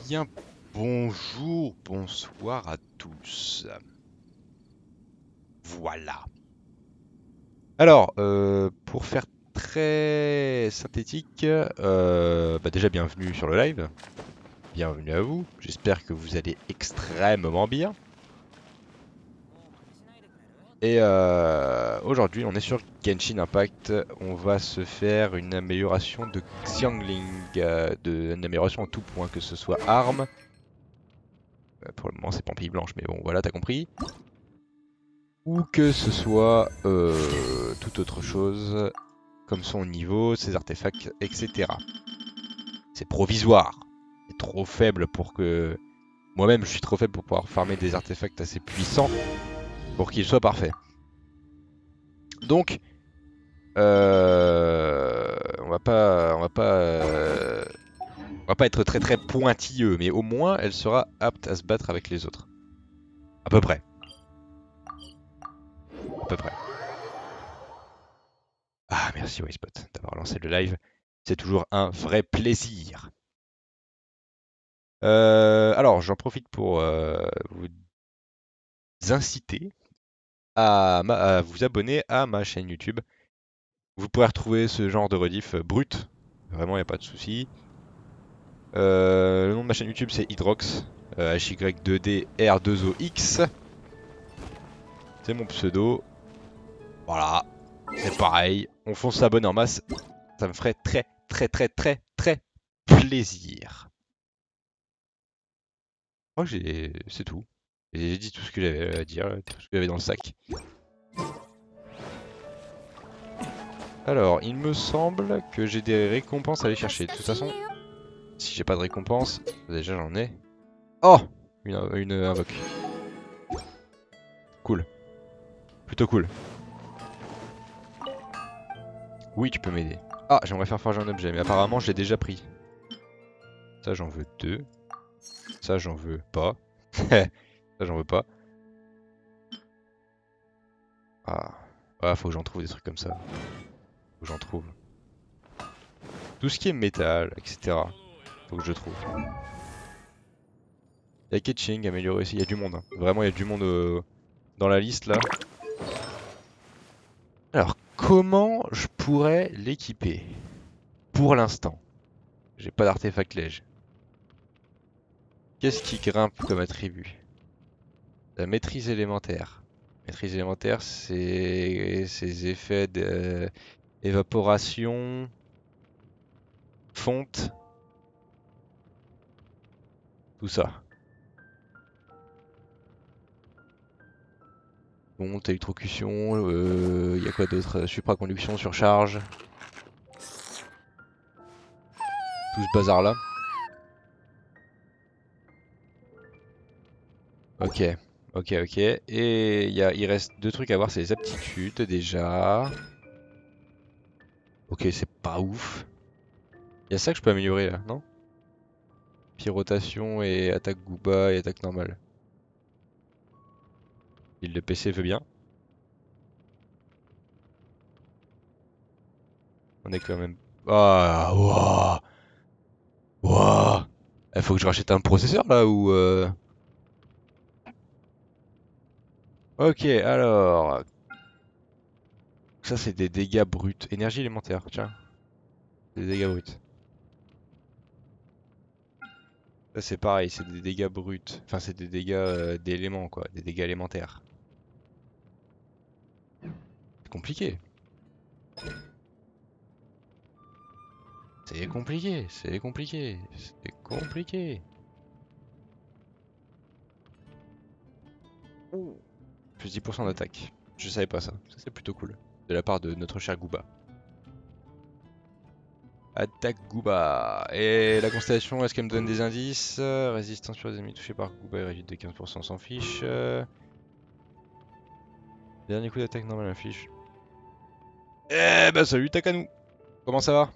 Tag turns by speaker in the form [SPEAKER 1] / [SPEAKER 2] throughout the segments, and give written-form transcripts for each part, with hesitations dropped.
[SPEAKER 1] bien, bonjour, bonsoir à tous. Voilà. Alors, pour faire très synthétique, déjà bienvenue sur le live. Bienvenue à vous. J'espère que vous allez extrêmement bien. Et aujourd'hui, on est sur Genshin Impact. On va se faire une amélioration de Xiangling, une amélioration en tout point, que ce soit arme. Pour le moment, c'est Pampille Blanche, mais bon, voilà, t'as compris. Ou que ce soit toute autre chose, comme son niveau, ses artefacts, etc. C'est provisoire. C'est trop faible pour que... Moi-même, je suis trop faible pour pouvoir farmer des artefacts assez puissants pour qu'ils soient parfaits. Donc, on va pas être très très pointilleux, mais au moins, elle sera apte à se battre avec les autres. À peu près. À peu près. Ah, merci Wisebot d'avoir lancé le live. C'est toujours un vrai plaisir. Alors, j'en profite pour vous inciter à vous abonner à ma chaîne YouTube. Vous pourrez retrouver ce genre de rediff brut. Vraiment, il n'y a pas de souci. Le nom de ma chaîne YouTube, c'est Hydrox. HY2DR2OX. C'est mon pseudo. Voilà. C'est pareil. On fonce s'abonner en masse. Ça me ferait très, très, très, très, très plaisir. Je crois que c'est tout. J'ai dit tout ce que j'avais à dire, tout ce que j'avais dans le sac. Alors, il me semble que j'ai des récompenses à aller chercher. De toute façon, si j'ai pas de récompense, déjà j'en ai. Oh, une invoque. Cool. Plutôt cool. Oui, tu peux m'aider. Ah, j'aimerais faire forger un objet, mais apparemment je l'ai déjà pris. Ça, j'en veux deux. Ça, j'en veux pas. Ça, j'en veux pas. Ah. Ah, faut que j'en trouve des trucs comme ça. Faut que j'en trouve. Tout ce qui est métal, etc. Faut que je trouve. Il y a Ketching amélioré aussi. Il y a du monde. Hein. Vraiment, il y a du monde dans la liste là. Alors, comment je pourrais l'équiper? Pour l'instant, j'ai pas d'artefact lège. Qu'est-ce qui grimpe comme attribut? La maîtrise élémentaire. Maîtrise élémentaire, c'est ses effets d'évaporation, fonte, tout ça. Fonte, électrocution, il y a quoi d'autre? Supraconduction, surcharge. Tout ce bazar là. Ok, ok. Et il reste deux trucs à voir, c'est les aptitudes déjà. Ok, c'est pas ouf. Il y a ça que je peux améliorer là, non? Pirotation et attaque Gooba et attaque normale. Si le PC veut bien. On est quand même... Ah, waouh, waouh. Il faut que je rachète un processeur là ou... Ok, alors... Ça c'est des dégâts bruts. Énergie élémentaire, tiens. Des dégâts bruts. Ça c'est pareil, c'est des dégâts bruts. Enfin c'est des dégâts d'éléments quoi, des dégâts élémentaires. C'est compliqué. C'est compliqué, c'est compliqué, c'est compliqué. Oh. Plus 10% d'attaque. Je savais pas ça. Ça c'est plutôt cool. De la part de notre cher Gooba. Attaque Gooba. Et la constellation, est-ce qu'elle me donne des indices? Résistance sur les ennemis touchés par Gooba est réduite de 15%, on s'en fiche. Dernier coup d'attaque normal, affiche. Eh bah salut Takanu. Comment ça va?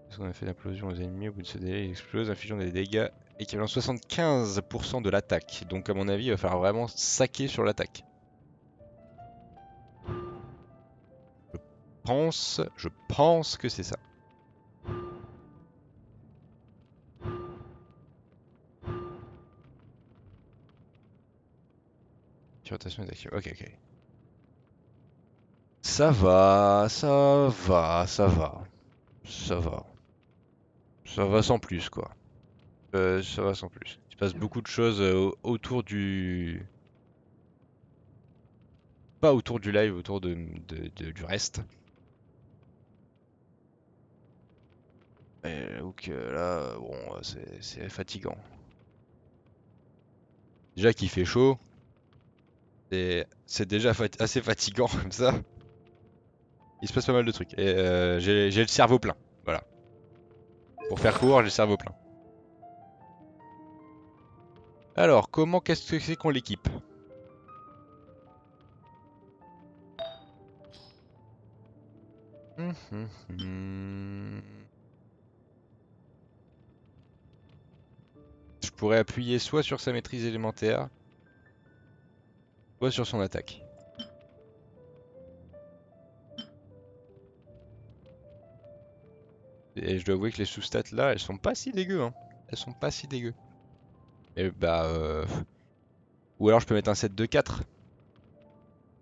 [SPEAKER 1] Est-ce qu'on a fait l'implosion aux ennemis au bout de ce délai? Il explose, infligeant des dégâts équivalent 75% de l'attaque. Donc à mon avis, il va falloir vraiment saquer sur l'attaque. Je pense que c'est ça. rotation est active. Ok, ok. Ça va, ça va, ça va. Ça va. Ça va sans plus, quoi. Ça va sans plus. Il se passe beaucoup de choses autour du... Pas autour du live, autour du reste. Donc là, bon, c'est fatigant. Déjà qu'il fait chaud, c'est déjà assez fatigant comme ça. Il se passe pas mal de trucs. Et j'ai le cerveau plein. Voilà. Pour faire court, j'ai le cerveau plein. Alors, qu'est-ce que c'est qu'on l'équipe? Je pourrais appuyer soit sur sa maîtrise élémentaire, soit sur son attaque. Et je dois avouer que les sous-stats là, elles sont pas si dégueu, hein. Elles sont pas si dégueu. Et bah, ou alors je peux mettre un set de 4.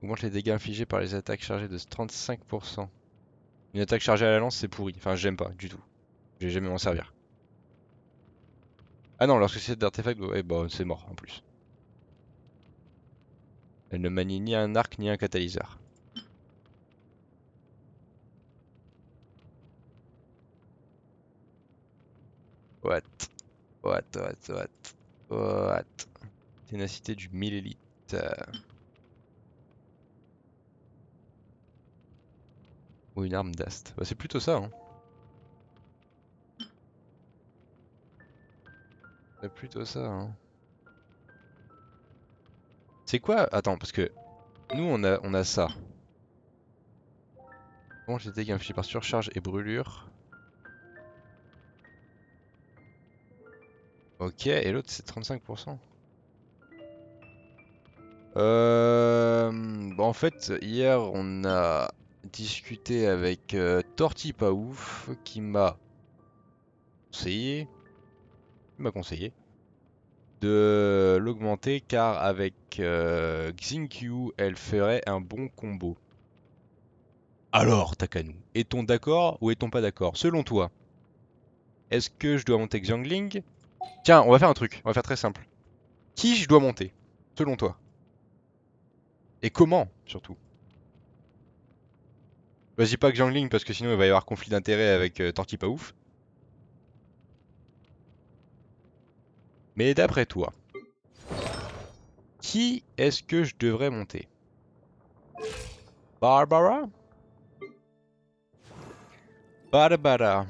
[SPEAKER 1] Augmente les dégâts infligés par les attaques chargées de 35%. Une attaque chargée à la lance, c'est pourri. Enfin, j'aime pas du tout. Je vais jamais m'en servir. Ah non, lorsque c'est d'artefact, ouais, bah, c'est mort en plus. Elle ne manie ni un arc ni un catalyseur. What? What? Ténacité du 1000 élite. Ou une arme d'ast. Bah, c'est plutôt ça, hein. C'est plutôt ça, hein. C'est quoi? Attends, parce que nous on a ça. Bon, j'ai des dégâts infligés par surcharge et brûlure. Ok, et l'autre c'est 35%. Bon, en fait, hier on a discuté avec Torti pas ouf qui conseillé de l'augmenter car avec Xinkyu elle ferait un bon combo. Alors, Takanu, est-on d'accord ou est-on pas d'accord? Selon toi, est-ce que je dois monter Xiangling? Tiens, on va faire un truc, on va faire très simple. Qui je dois monter, selon toi? Et comment, surtout? Vas-y pas Xiangling parce que sinon il va y avoir conflit d'intérêt avec Torti pas ouf. Mais d'après toi, qui est-ce que je devrais monter? Barbara? Barbara.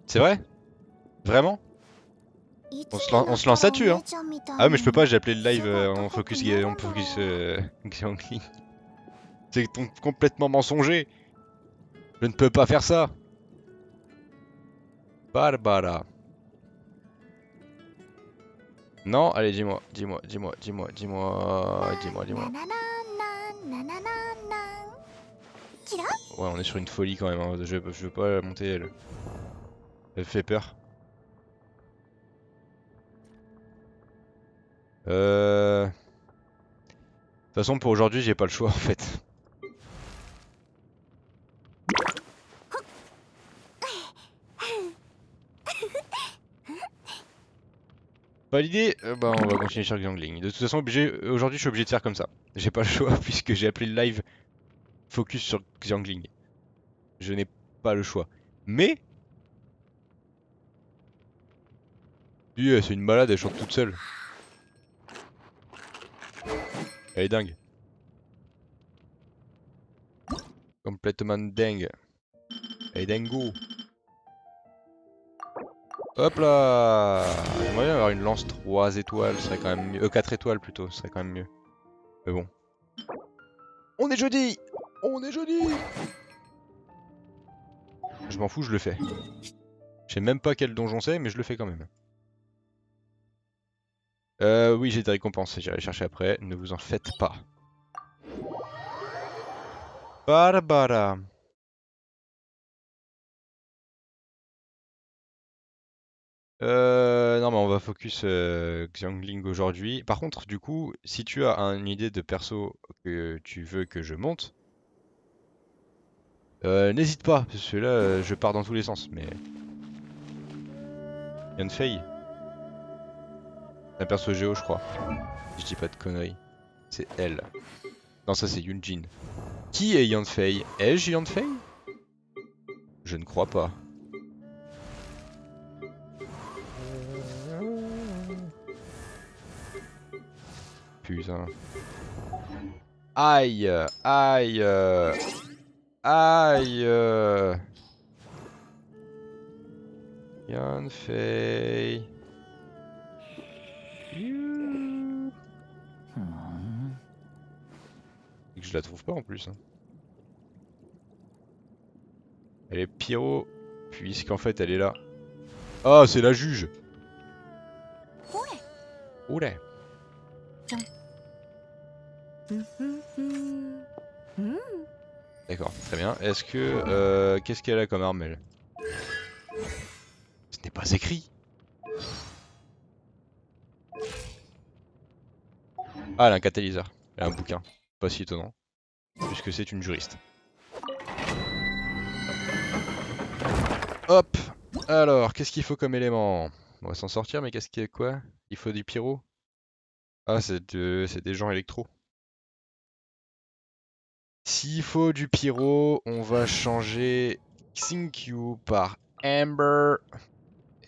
[SPEAKER 1] C'est vrai? Vraiment? On se lance là-dessus, hein? Ah mais je peux pas, j'ai appelé le live en focus Xiangling. C'est complètement mensonger. Je ne peux pas faire ça. Barbara. Non, allez, dis-moi. Ouais, on est sur une folie quand même, hein. Je veux pas la monter, elle. Elle fait peur. De toute façon, pour aujourd'hui, j'ai pas le choix en fait. Pas l'idée? Bah, on va continuer sur Xiangling. De toute façon, aujourd'hui, je suis obligé de faire comme ça. J'ai pas le choix puisque j'ai appelé le live focus sur Xiangling. Je n'ai pas le choix. Mais, lui, c'est une malade, elle chante toute seule. Elle est dingue. Complètement dingue. Elle est dingo. Hop là! J'aimerais bien avoir une lance 3 étoiles, ce serait quand même mieux. 4 étoiles plutôt, ce serait quand même mieux. Mais bon. On est jeudi! On est jeudi! Je m'en fous, je le fais. Je sais même pas quel donjon c'est, mais je le fais quand même. Oui, j'ai des récompenses, j'irai les chercher après, ne vous en faites pas. Barbara. Non mais on va focus Xiangling aujourd'hui. Par contre, du coup, si tu as une idée de perso que tu veux que je monte, n'hésite pas, parce que là je pars dans tous les sens. Mais Yanfei, c'est un perso Géo, je crois. Si je dis pas de conneries. C'est elle. Non, ça c'est Yunjin. Qui est Yanfei? Ai-je Yanfei? Je ne crois pas. Putain. Aïe, aïe, aïe. Yanfei. Et que je la trouve pas en plus. Hein. Elle est pyro, puisqu'en fait elle est là. Ah, c'est la juge. Oulé. D'accord, très bien. Est-ce que... qu'est-ce qu'elle a comme arme, elle? Ce n'est pas écrit. Ah, elle a un catalyseur. Elle a un bouquin. Pas si étonnant. Puisque c'est une juriste. Hop. Alors, qu'est-ce qu'il faut comme élément? On va s'en sortir, mais qu'est-ce qu'il y a quoi? Il faut du pyro? Ah, c'est des gens électro. S'il faut du pyro, on va changer Xinkyu par Amber.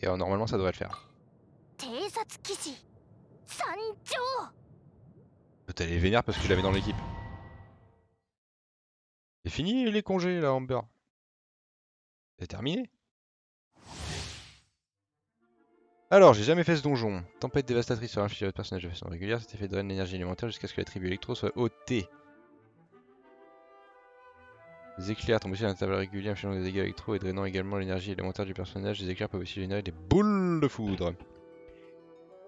[SPEAKER 1] Et normalement, ça devrait le faire. Elle est vénère parce que je l'avais dans l'équipe. C'est fini les congés là, Amber. C'est terminé. Alors, j'ai jamais fait ce donjon. Tempête dévastatrice sur un fichier de personnage de façon régulière. Cet effet draine l'énergie élémentaire jusqu'à ce que l'attribut électro soit ôté. Les éclairs tombent aussi dans un intervalle régulier, infligeant des dégâts électro et drainant également l'énergie élémentaire du personnage. Les éclairs peuvent aussi générer des boules de foudre.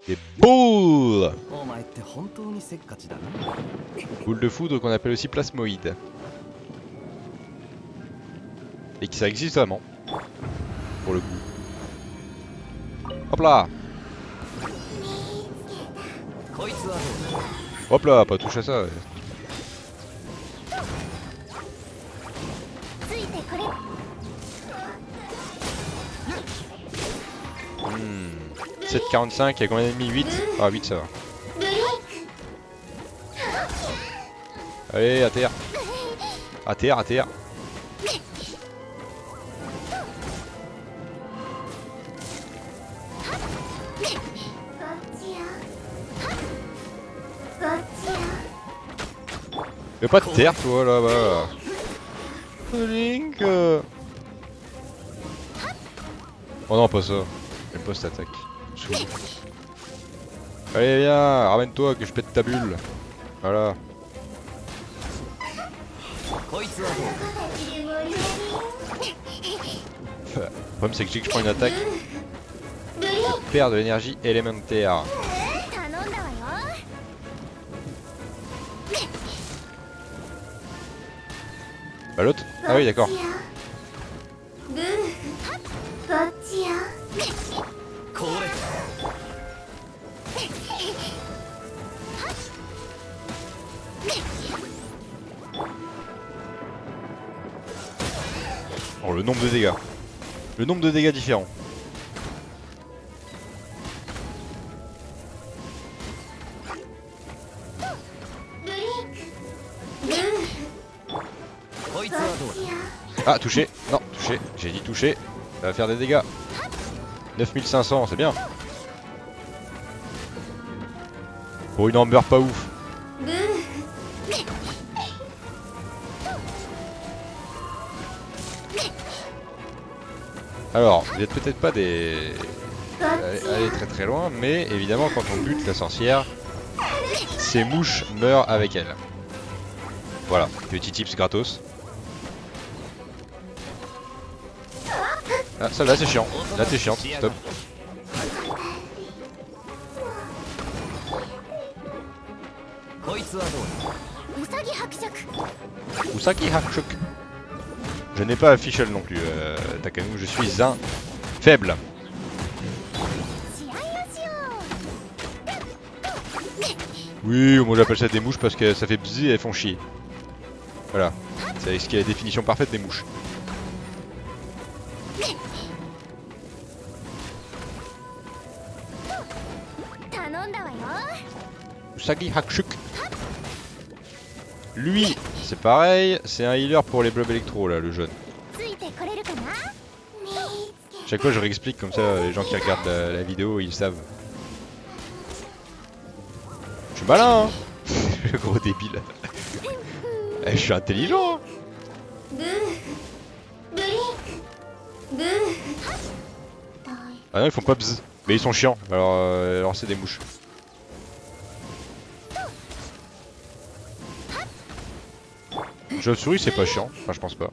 [SPEAKER 1] Des boules! Boules de foudre qu'on appelle aussi plasmoïdes. Et qui ça existe vraiment. Pour le coup. Hop là! Hop là, pas touche à ça. 7,45, il y a combien d'ennemis? 8? Ah, 8 ça va. Allez, à terre. À terre, à terre. Y'a pas de terre toi là-bas. Link. Oh non, pas ça. J'aime pas cette attaque. Allez viens, ramène-toi que je pète ta bulle. Voilà. Le problème c'est que dès que je prends une attaque, je perds de l'énergie élémentaire. Bah l'autre? Ah oui d'accord. Oh le nombre de dégâts. Le nombre de dégâts différents. Ah touché. Non touché. J'ai dit touché. Ça va faire des dégâts. 9500 c'est bien. Pour une Amber pas ouf. Alors, vous êtes peut-être pas des... aller très très loin, mais évidemment quand on bute la sorcière, ses mouches meurent avec elle. Voilà, petit tips gratos. Ah, ça là c'est chiant. Là t'es chiante, stop. Usagi Hakshuk. Je n'ai pas Fischl non plus, Takanu, je suis un faible. Oui, moi j'appelle ça des mouches parce que ça fait bzzz et elles font chier. Voilà. C'est ce qui est la définition parfaite des mouches. Usagi Hakshuk. Lui, c'est pareil, c'est un healer pour les blobs électro là, le jeune. Chaque fois je réexplique comme ça, les gens qui regardent la vidéo ils savent. Je suis malin hein. Le gros débile. Je suis intelligent hein. Ah non ils font pas bzz. Mais ils sont chiants, alors c'est des mouches. Chauve-souris c'est pas chiant, enfin je pense pas.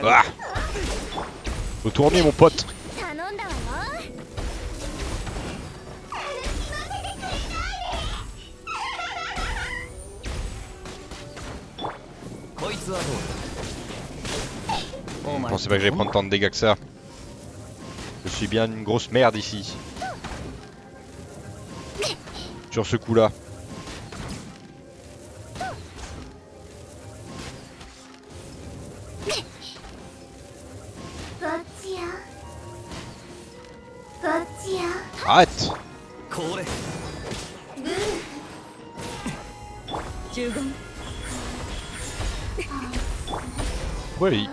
[SPEAKER 1] Ah, faut tourner mon pote. Je pensais pas que j'allais prendre tant de dégâts que ça. Je suis bien une grosse merde ici. Sur ce coup là. Arrête. Pourquoi lui?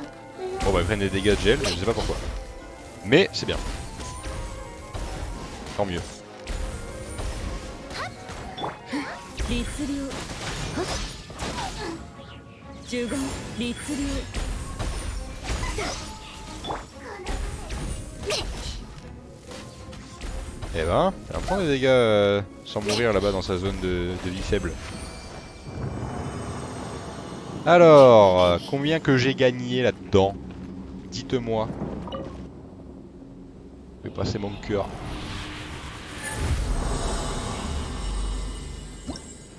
[SPEAKER 1] Bon bah ils prennent des dégâts de gel, mais je sais pas pourquoi. Mais c'est bien. Tant mieux. Eh ben, elle prend des dégâts sans mourir là-bas dans sa zone de vie faible. Alors, combien que j'ai gagné là-dedans? Dites-moi. Je vais passer mon cœur.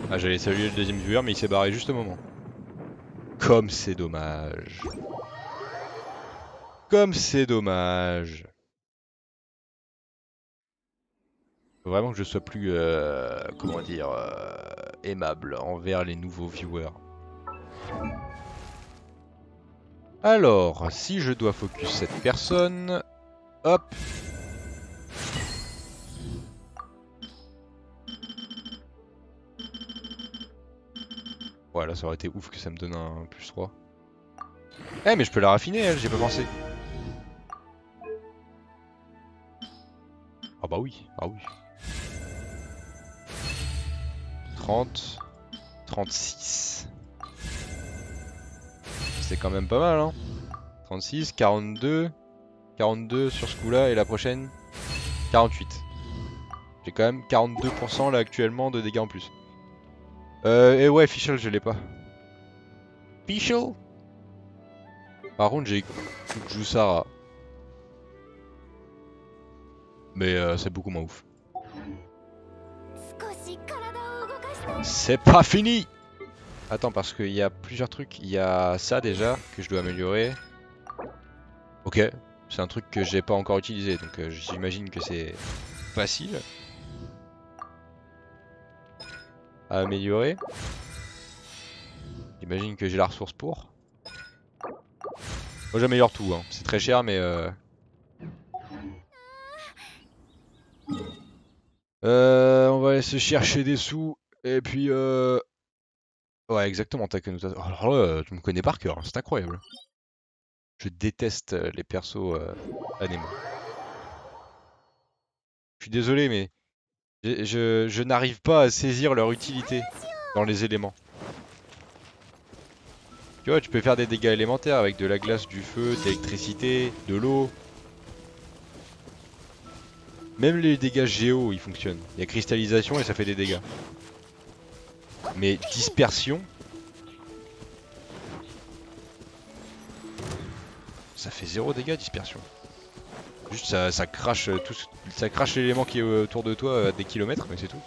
[SPEAKER 1] Ah, j'allais saluer le deuxième viewer, mais il s'est barré juste au moment. Comme c'est dommage. Comme c'est dommage. Faut vraiment que je sois plus, comment dire, aimable envers les nouveaux viewers. Alors, si je dois focus cette personne, hop. Voilà, ça aurait été ouf que ça me donne un plus 3. Eh mais je peux la raffiner elle, j'ai pas pensé. Ah bah oui, ah oui. 30, 36. C'est quand même pas mal hein. 36, 42, 42 sur ce coup là et la prochaine 48. J'ai quand même 42% là actuellement de dégâts en plus. Et ouais, Fischl je l'ai pas. Fischl. Par contre j'ai Jusara. Mais c'est beaucoup moins ouf. C'est pas fini! Attends, parce qu'il y a plusieurs trucs. Il y a ça déjà, que je dois améliorer. Ok, c'est un truc que j'ai pas encore utilisé, donc j'imagine que c'est facile à améliorer. J'imagine que j'ai la ressource pour. Moi j'améliore tout, hein. C'est très cher, mais on va aller se chercher des sous, et puis ouais, exactement, Takenuta. Oh, alors là, tu me connais par cœur, hein. C'est incroyable. Je déteste les persos Anemo. Je suis désolé, mais je n'arrive pas à saisir leur utilité dans les éléments. Tu vois, tu peux faire des dégâts élémentaires avec de la glace, du feu, de l'électricité, de l'eau. Même les dégâts géo, ils fonctionnent. Il y a cristallisation et ça fait des dégâts. Mais dispersion, ça fait 0 dégâts dispersion. Juste ça crache tout, ça crache l'élément qui est autour de toi à des kilomètres, mais c'est tout.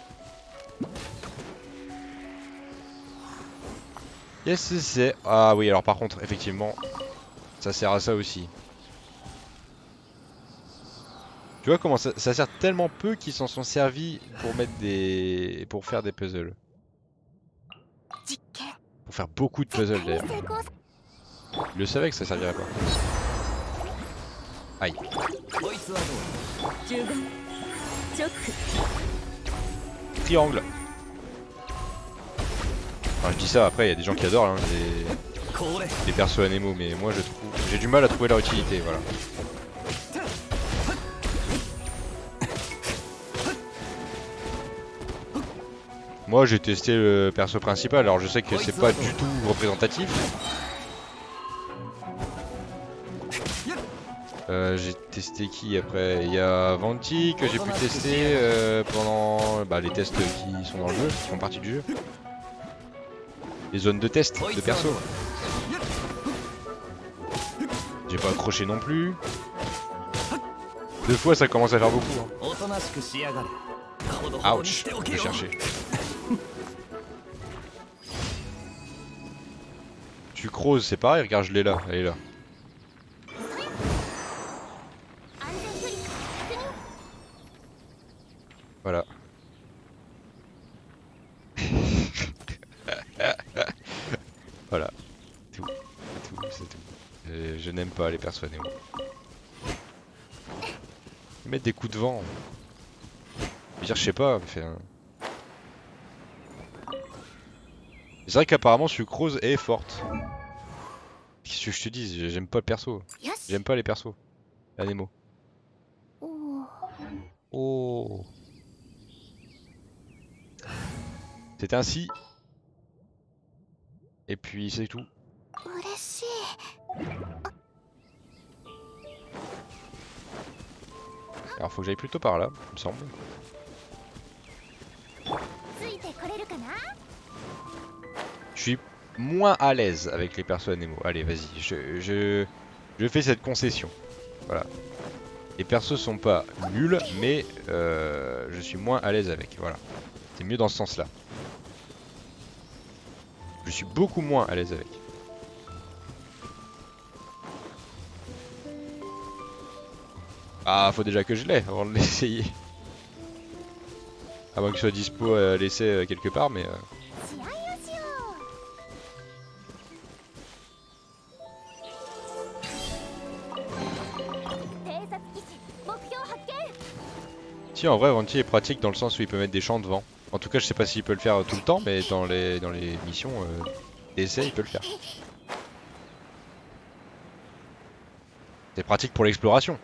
[SPEAKER 1] Yes, c'est. Ah oui, alors par contre, effectivement, ça sert à ça aussi. Tu vois comment ça sert tellement peu qu'ils s'en sont servis pour mettre des... pour faire des puzzles. Pour faire beaucoup de puzzles d'ailleurs. Je le savais que ça servirait pas. Aïe. Triangle. Enfin, je dis ça, après il y a des gens qui adorent hein, les persos animaux, mais moi je trouve... j'ai du mal à trouver leur utilité, voilà. Moi j'ai testé le perso principal, alors je sais que c'est pas du tout représentatif. J'ai testé qui après? Il y a Venti que j'ai pu tester pendant les tests qui sont dans le jeu, qui font partie du jeu. Les zones de test de perso. J'ai pas accroché non plus. 2 fois ça commence à faire beaucoup. Hein. Ouch, je vais chercher. Sucrose c'est pareil, regarde je l'ai là, elle est là. Voilà. Voilà. Tout. C'est tout. Je n'aime pas les persos animaux. Ils mettent des coups de vent. Je veux dire, je sais pas, mais c'est vrai qu'apparemment Sucrose est forte. Qu'est-ce que je te dis? J'aime pas le perso. J'aime pas les persos animaux. Oh. C'est ainsi. Et puis c'est tout. Alors faut que j'aille plutôt par là, il me semble. Je suis moins à l'aise avec les persos animaux. Allez, vas-y, je fais cette concession. Voilà. Les persos sont pas nuls, mais je suis moins à l'aise avec. Voilà. C'est mieux dans ce sens-là. Je suis beaucoup moins à l'aise avec. Ah, faut déjà que je l'ai avant de l'essayer. À moins que ce soit dispo à laisser quelque part, mais... Si, en vrai, Venti est pratique dans le sens où il peut mettre des champs de vent. En tout cas, je sais pas s'il peut le faire tout le temps, mais dans les missions d'essai, il peut le faire. C'est pratique pour l'exploration.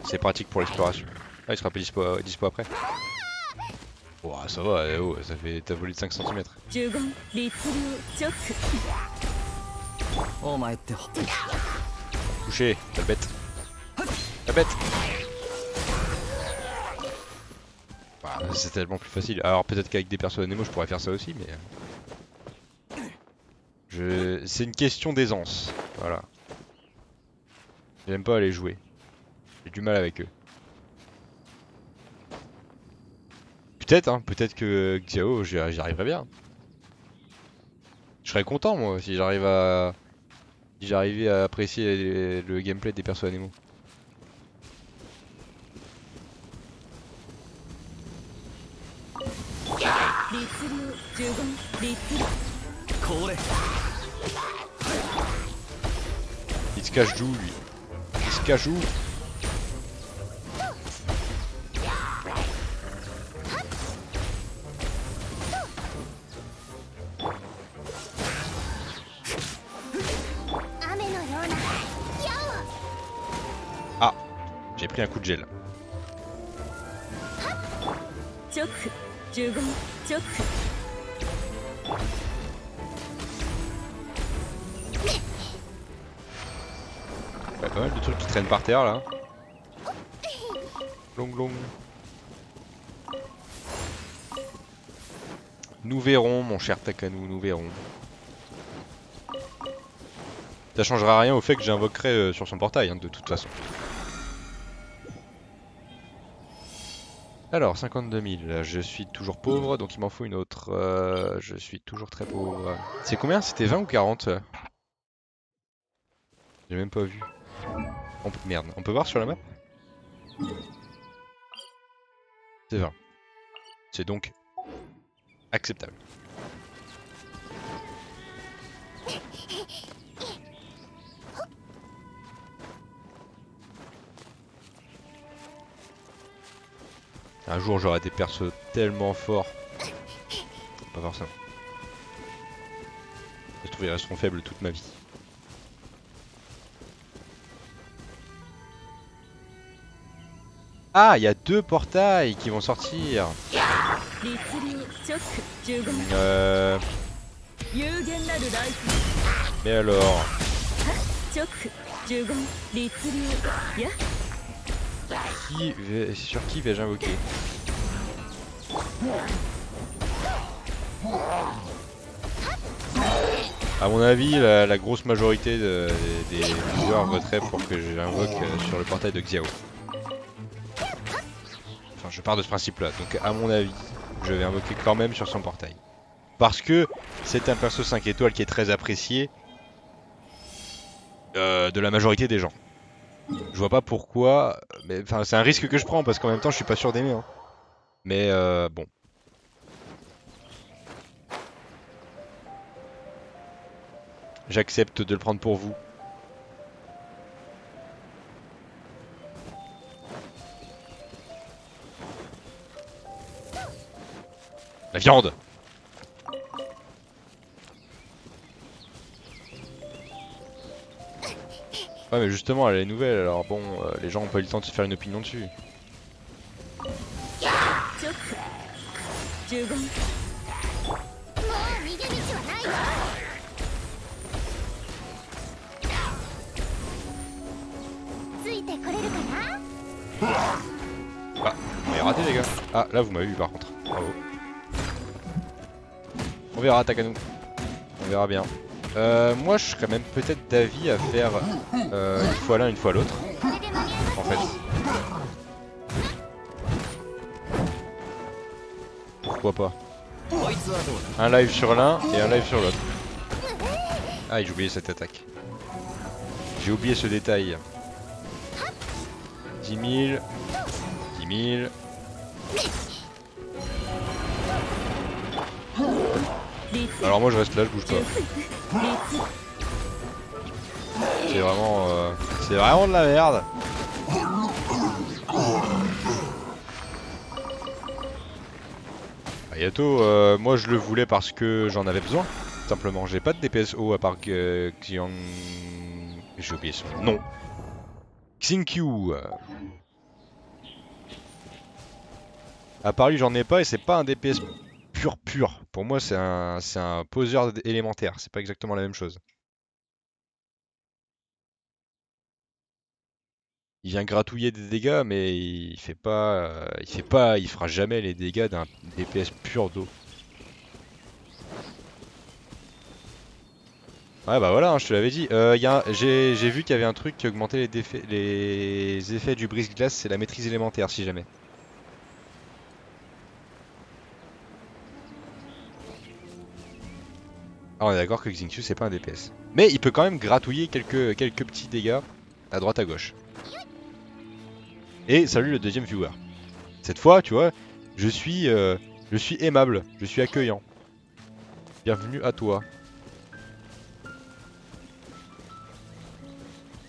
[SPEAKER 1] C'est pratique pour l'exploration. Ah, il sera pas dispo après. Oh, ça va, oh, ça fait... T'as volé de 5 cm. Touché, la bête. La bête. Bah, c'est tellement plus facile. Alors peut-être qu'avec des persos animaux je pourrais faire ça aussi, mais... C'est une question d'aisance. Voilà. J'aime pas aller jouer. J'ai du mal avec eux. Peut-être, hein, peut-être que Xiao, j'y arriverai bien. Je serais content, moi, si j'arrivais à apprécier le gameplay des persos animaux. Il se cache d'où, lui? Il se cache où? Ah, j'ai pris un coup de gel. Ouais, pas mal de trucs qui traînent par terre là. Long long. Nous verrons, mon cher Takano, nous verrons. Ça changera rien au fait que j'invoquerai sur son portail, hein, de toute façon. Alors, 52 000, je suis toujours pauvre, donc il m'en faut une autre. Je suis toujours très pauvre. C'est combien? C'était 20 ou 40? J'ai même pas vu. Merde, on peut voir sur la map? C'est 20. C'est donc acceptable. Un jour j'aurai des persos tellement forts. Pas forcément. Je trouve qu'ils resteront faibles toute ma vie. Ah, il y a 2 portails qui vont sortir. Mais alors. Sur qui vais-je invoquer? A mon avis, la grosse majorité des joueurs voteraient pour que j'invoque sur le portail de Xiao. Enfin, je pars de ce principe-là. Donc, à mon avis, je vais invoquer quand même sur son portail. Parce que c'est un perso 5 étoiles qui est très apprécié de la majorité des gens. Je vois pas pourquoi, mais enfin c'est un risque que je prends parce qu'en même temps je suis pas sûr d'aimer. Hein. Mais bon. J'accepte de le prendre pour vous. La viande! Ouais mais justement elle est nouvelle alors bon les gens ont pas eu le temps de se faire une opinion dessus. Ah, on est raté les gars. Ah là vous m'avez eu par contre. Bravo. On verra Takano. On verra bien. Moi je serais même peut-être d'avis à faire une fois l'un, une fois l'autre. En fait. Pourquoi pas? Un live sur l'un et un live sur l'autre. Ah j'ai oublié cette attaque. J'ai oublié ce détail. 10 000. 10 000. Alors moi je reste là, je bouge pas. C'est vraiment de la merde. Ayato, moi je le voulais parce que j'en avais besoin. Simplement, j'ai pas de DPS haut à part Xiang... J'ai oublié son nom. Xingqiu. À part lui j'en ai pas et c'est pas un DPS pur. Pour moi c'est un poseur élémentaire, c'est pas exactement la même chose. Il vient gratouiller des dégâts mais il fera jamais les dégâts d'un DPS pur d'eau. Ouais bah voilà, hein, je te l'avais dit. J'ai vu qu'il y avait un truc qui augmentait les effets du brise-glace, c'est la maîtrise élémentaire si jamais. Ah on est d'accord que Xingqiu c'est pas un DPS. Mais il peut quand même gratouiller quelques petits dégâts à droite à gauche. Et salut le deuxième viewer. Cette fois, tu vois, je suis aimable, je suis accueillant. Bienvenue à toi.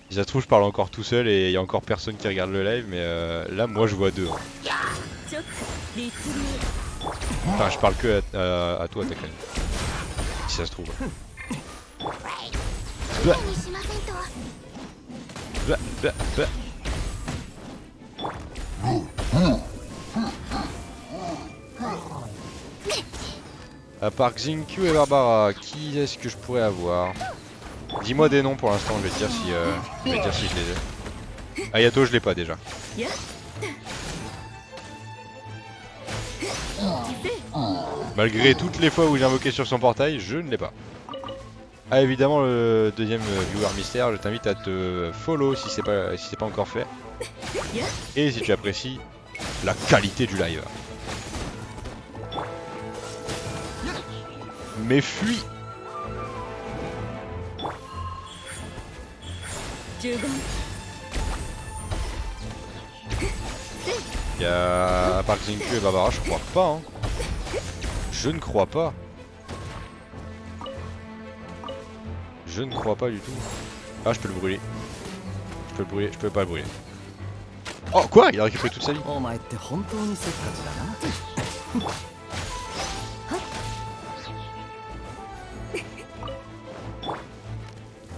[SPEAKER 1] Si ça se trouve, je parle encore tout seul et il y a encore personne qui regarde le live, mais là, moi, je vois 2. Hein. Enfin, je parle que à toi, Takano. Si ça se trouve. Bah. Bah. À part Xingqiu et Barbara, qui est-ce que je pourrais avoir? Dis-moi des noms pour l'instant, je vais te dire si je les ai. Ayato, je l'ai pas déjà. Malgré toutes les fois où j'ai invoqué sur son portail, je ne l'ai pas. Ah évidemment le deuxième viewer mystère, je t'invite à te follow si c'est pas encore fait. Et si tu apprécies la qualité du live. Mais fuis. Il y a Park Zinku et Barbara, je crois pas. Hein. Je ne crois pas. Je ne crois pas du tout. Ah, je peux le brûler. Je peux le brûler, je peux pas le brûler. Oh, quoi? Il a récupéré toute sa vie.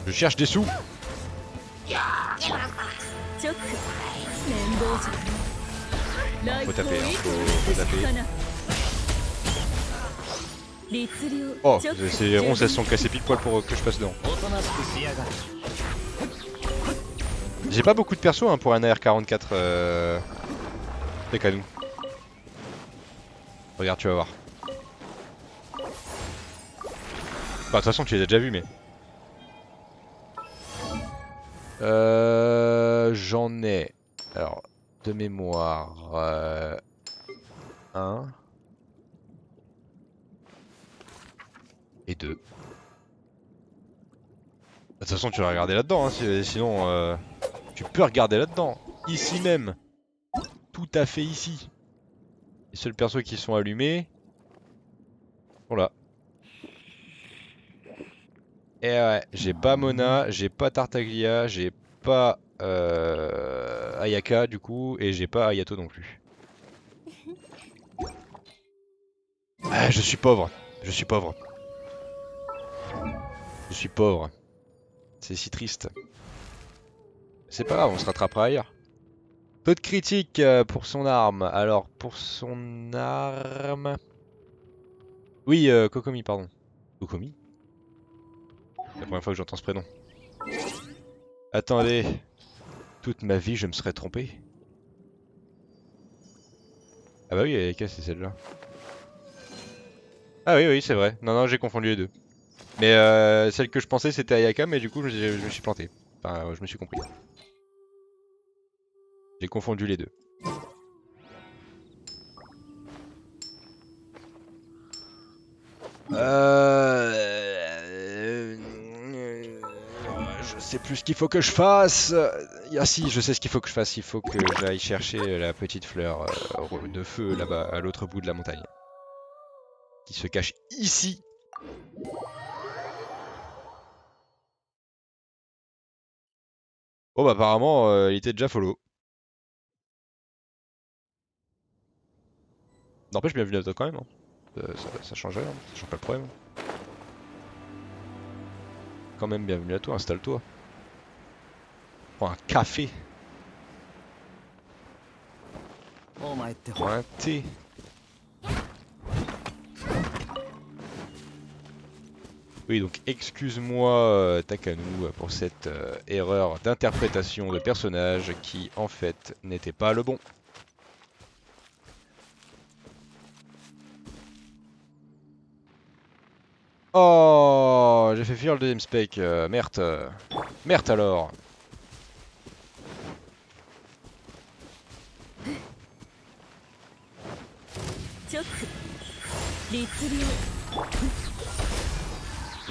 [SPEAKER 1] Je cherche des sous. Faut taper, hein. Faut taper. Oh, ces ronces elles sont cassées pile poil pour que je passe dedans. J'ai pas beaucoup de perso hein, pour un AR-44 Takanou. Regarde, tu vas voir. Bah, de toute façon, tu les as déjà vus, mais. J'en ai. Alors, de mémoire. Un. Et deux. De toute façon, tu vas regarder là-dedans, hein, sinon. Tu peux regarder là-dedans. Ici même. Tout à fait ici. Les seuls persos qui sont allumés. Voilà. Et ouais, j'ai pas Mona, j'ai pas Tartaglia, j'ai pas Ayaka du coup, et j'ai pas Ayato non plus. Ah, je suis pauvre. Je suis pauvre. Je suis pauvre. C'est si triste. C'est pas grave, on se rattrapera ailleurs. Peu de critique pour son arme. Alors, pour son arme... Oui, Kokomi, pardon. Kokomi? C'est la première fois que j'entends ce prénom. Attendez. Toute ma vie, je me serais trompé. Ah bah oui, Ayaka, c'est celle-là. Ah oui, oui, c'est vrai. Non, non, j'ai confondu les deux. Mais celle que je pensais, c'était Ayaka, mais du coup, je me suis planté. Enfin, je me suis compris. J'ai confondu les deux. Je sais plus ce qu'il faut que je fasse. Ah si, je sais ce qu'il faut que je fasse. Il faut que j'aille chercher la petite fleur de feu là-bas, à l'autre bout de la montagne. Qui se cache ici. Oh bah apparemment, il était déjà follow. N'empêche, bienvenue à toi quand même. Hein. Ça change rien, ça change pas le problème. Quand même, bienvenue à toi, installe-toi. Prends un café. Prends un thé. Oui, donc excuse-moi Takanou pour cette erreur d'interprétation de personnage qui en fait n'était pas le bon. Oh, j'ai fait fuir le deuxième spec, merde. Merde alors.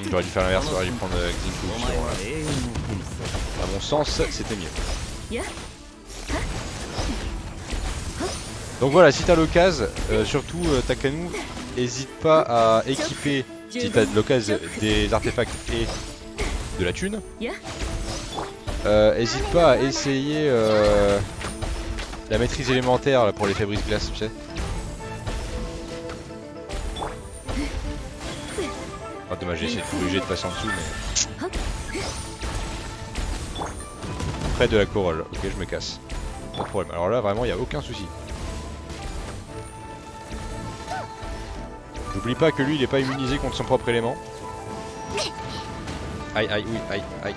[SPEAKER 1] J'aurais dû faire l'inverse, j'aurais dû prendre Xingfu. À mon sens, c'était mieux. Donc voilà, si t'as l'occasion, surtout Takanou, hésite pas à équiper, si t'as de l'occasion, des artefacts et de la thune. Hésite pas à essayer la maîtrise élémentaire là, pour l'effet brise-glace, tu sais. Oh dommage, j'ai essayé de corriger de passer en dessous, mais... Près de la corolle, ok, je me casse. Pas de problème, alors là vraiment il n'y a aucun souci. N'oublie pas que lui il est pas immunisé contre son propre élément. Aïe aïe, oui, aïe, aïe.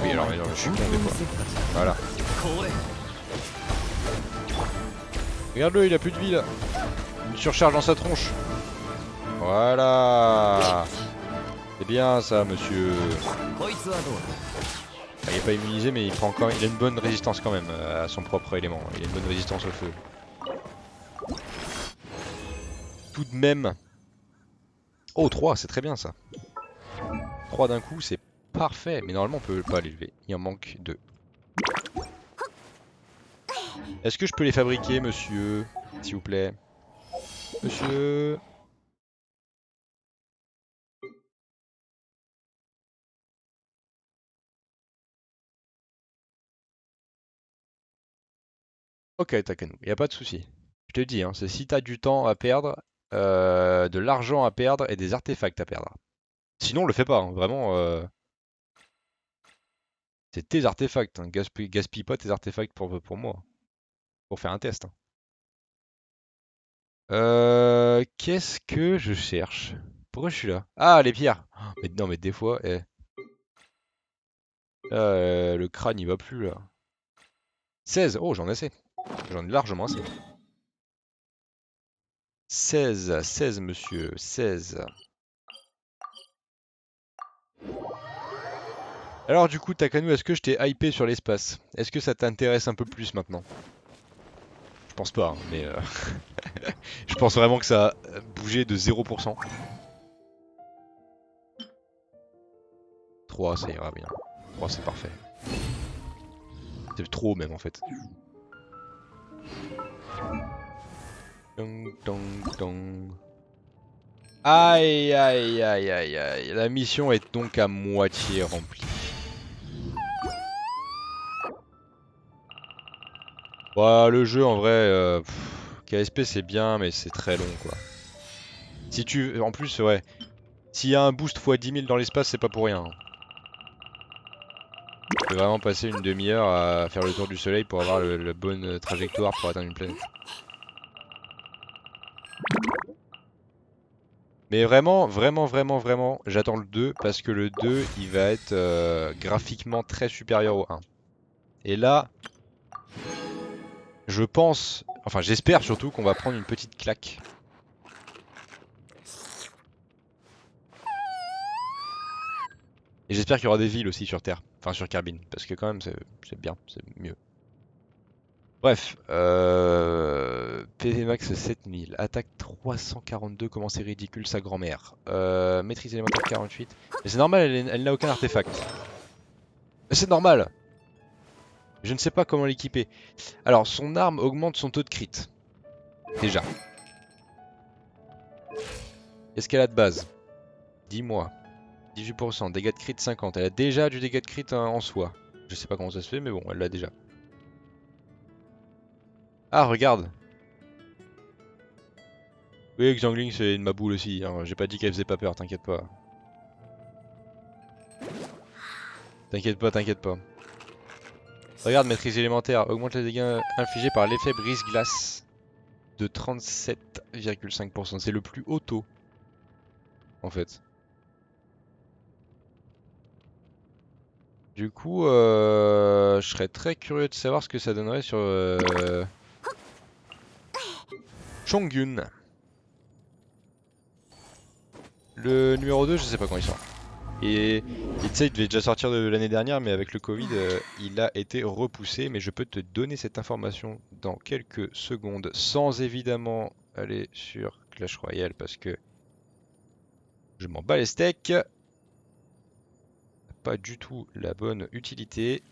[SPEAKER 1] Oui alors je suis con des fois. Voilà. Regarde-le, il a plus de vie là. Une surcharge dans sa tronche. Voilà. C'est bien ça, monsieur. Il est pas immunisé, mais il prend quand même... il a une bonne résistance quand même à son propre élément. Il a une bonne résistance au feu. Tout de même. Oh, 3, c'est très bien ça. 3 d'un coup, c'est parfait. Mais normalement, on peut pas l'élever. Il en manque 2. Est-ce que je peux les fabriquer, monsieur? S'il vous plaît. Monsieur. Ok, Takano, y a pas de souci. Je te dis, hein, c'est si t'as du temps à perdre, de l'argent à perdre et des artefacts à perdre. Sinon, le fais pas, hein, vraiment. C'est tes artefacts, hein, gaspille pas tes artefacts pour moi, pour faire un test, hein. Qu'est-ce que je cherche? Pourquoi je suis là? Ah, les pierres! Mais non, mais des fois, le crâne il va plus là. 16! Oh, j'en ai assez. J'en ai largement assez. 16, 16 monsieur, 16. Alors du coup, Takano, est-ce que je t'ai hypé sur l'espace? Est-ce que ça t'intéresse un peu plus maintenant? Je pense pas, hein, mais je pense vraiment que ça a bougé de 0%. 3, ça ira bien. 3, c'est parfait. C'est trop même en fait. Dong, dong, dong. Aïe, aïe, aïe, aïe, aïe. La mission est donc à moitié remplie. Bah, le jeu en vrai, KSP c'est bien, mais c'est très long quoi. Si tu. En plus, ouais. S'il y a un boost x 10 000 dans l'espace, c'est pas pour rien, hein. Tu peux vraiment passer une demi-heure à faire le tour du soleil pour avoir la bonne trajectoire pour atteindre une planète. Mais vraiment, vraiment, vraiment, vraiment, j'attends le 2 parce que le 2 il va être graphiquement très supérieur au 1. Et là, je pense, enfin j'espère surtout qu'on va prendre une petite claque. Et j'espère qu'il y aura des villes aussi sur Terre, enfin sur Kerbin, parce que quand même c'est bien, c'est mieux. Bref, PV max 7000, attaque 342, comment c'est ridicule sa grand-mère. Maîtrise élémentaire 48. Mais c'est normal, elle n'a aucun artefact. C'est normal. Je ne sais pas comment l'équiper. Alors, son arme augmente son taux de crit. Déjà. Qu'est-ce qu'elle a de base? Dis-moi. 18%, dégâts de crit 50. Elle a déjà du dégât de crit en soi. Je sais pas comment ça se fait, mais bon, elle l'a déjà. Ah, regarde. Oui, Xiangling, c'est une maboule aussi, hein. J'ai pas dit qu'elle faisait pas peur, t'inquiète pas. T'inquiète pas, t'inquiète pas. Regarde, maîtrise élémentaire. Augmente les dégâts infligés par l'effet brise-glace de 37,5%. C'est le plus haut taux, en fait. Du coup, je serais très curieux de savoir ce que ça donnerait sur Chongyun. Le numéro 2, je sais pas quand il sort. Et tu sais, il devait déjà sortir de l'année dernière, mais avec le Covid, il a été repoussé. Mais je peux te donner cette information dans quelques secondes, sans évidemment aller sur Clash Royale, parce que je m'en bats les steaks. Pas du tout la bonne utilité.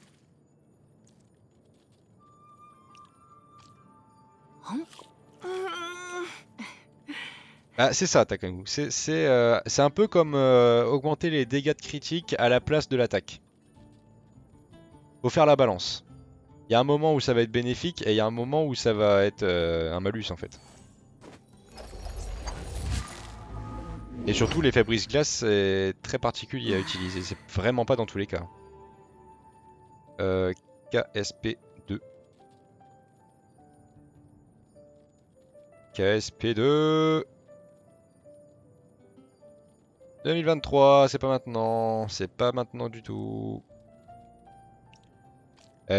[SPEAKER 1] Ah, c'est ça, Takangu. C'est un peu comme augmenter les dégâts de critique à la place de l'attaque. Faut faire la balance. Il y a un moment où ça va être bénéfique et il y a un moment où ça va être un malus en fait. Et surtout l'effet brise-glace c'est très particulier à utiliser. C'est vraiment pas dans tous les cas. KSP2. KSP2. 2023, c'est pas maintenant. C'est pas maintenant du tout.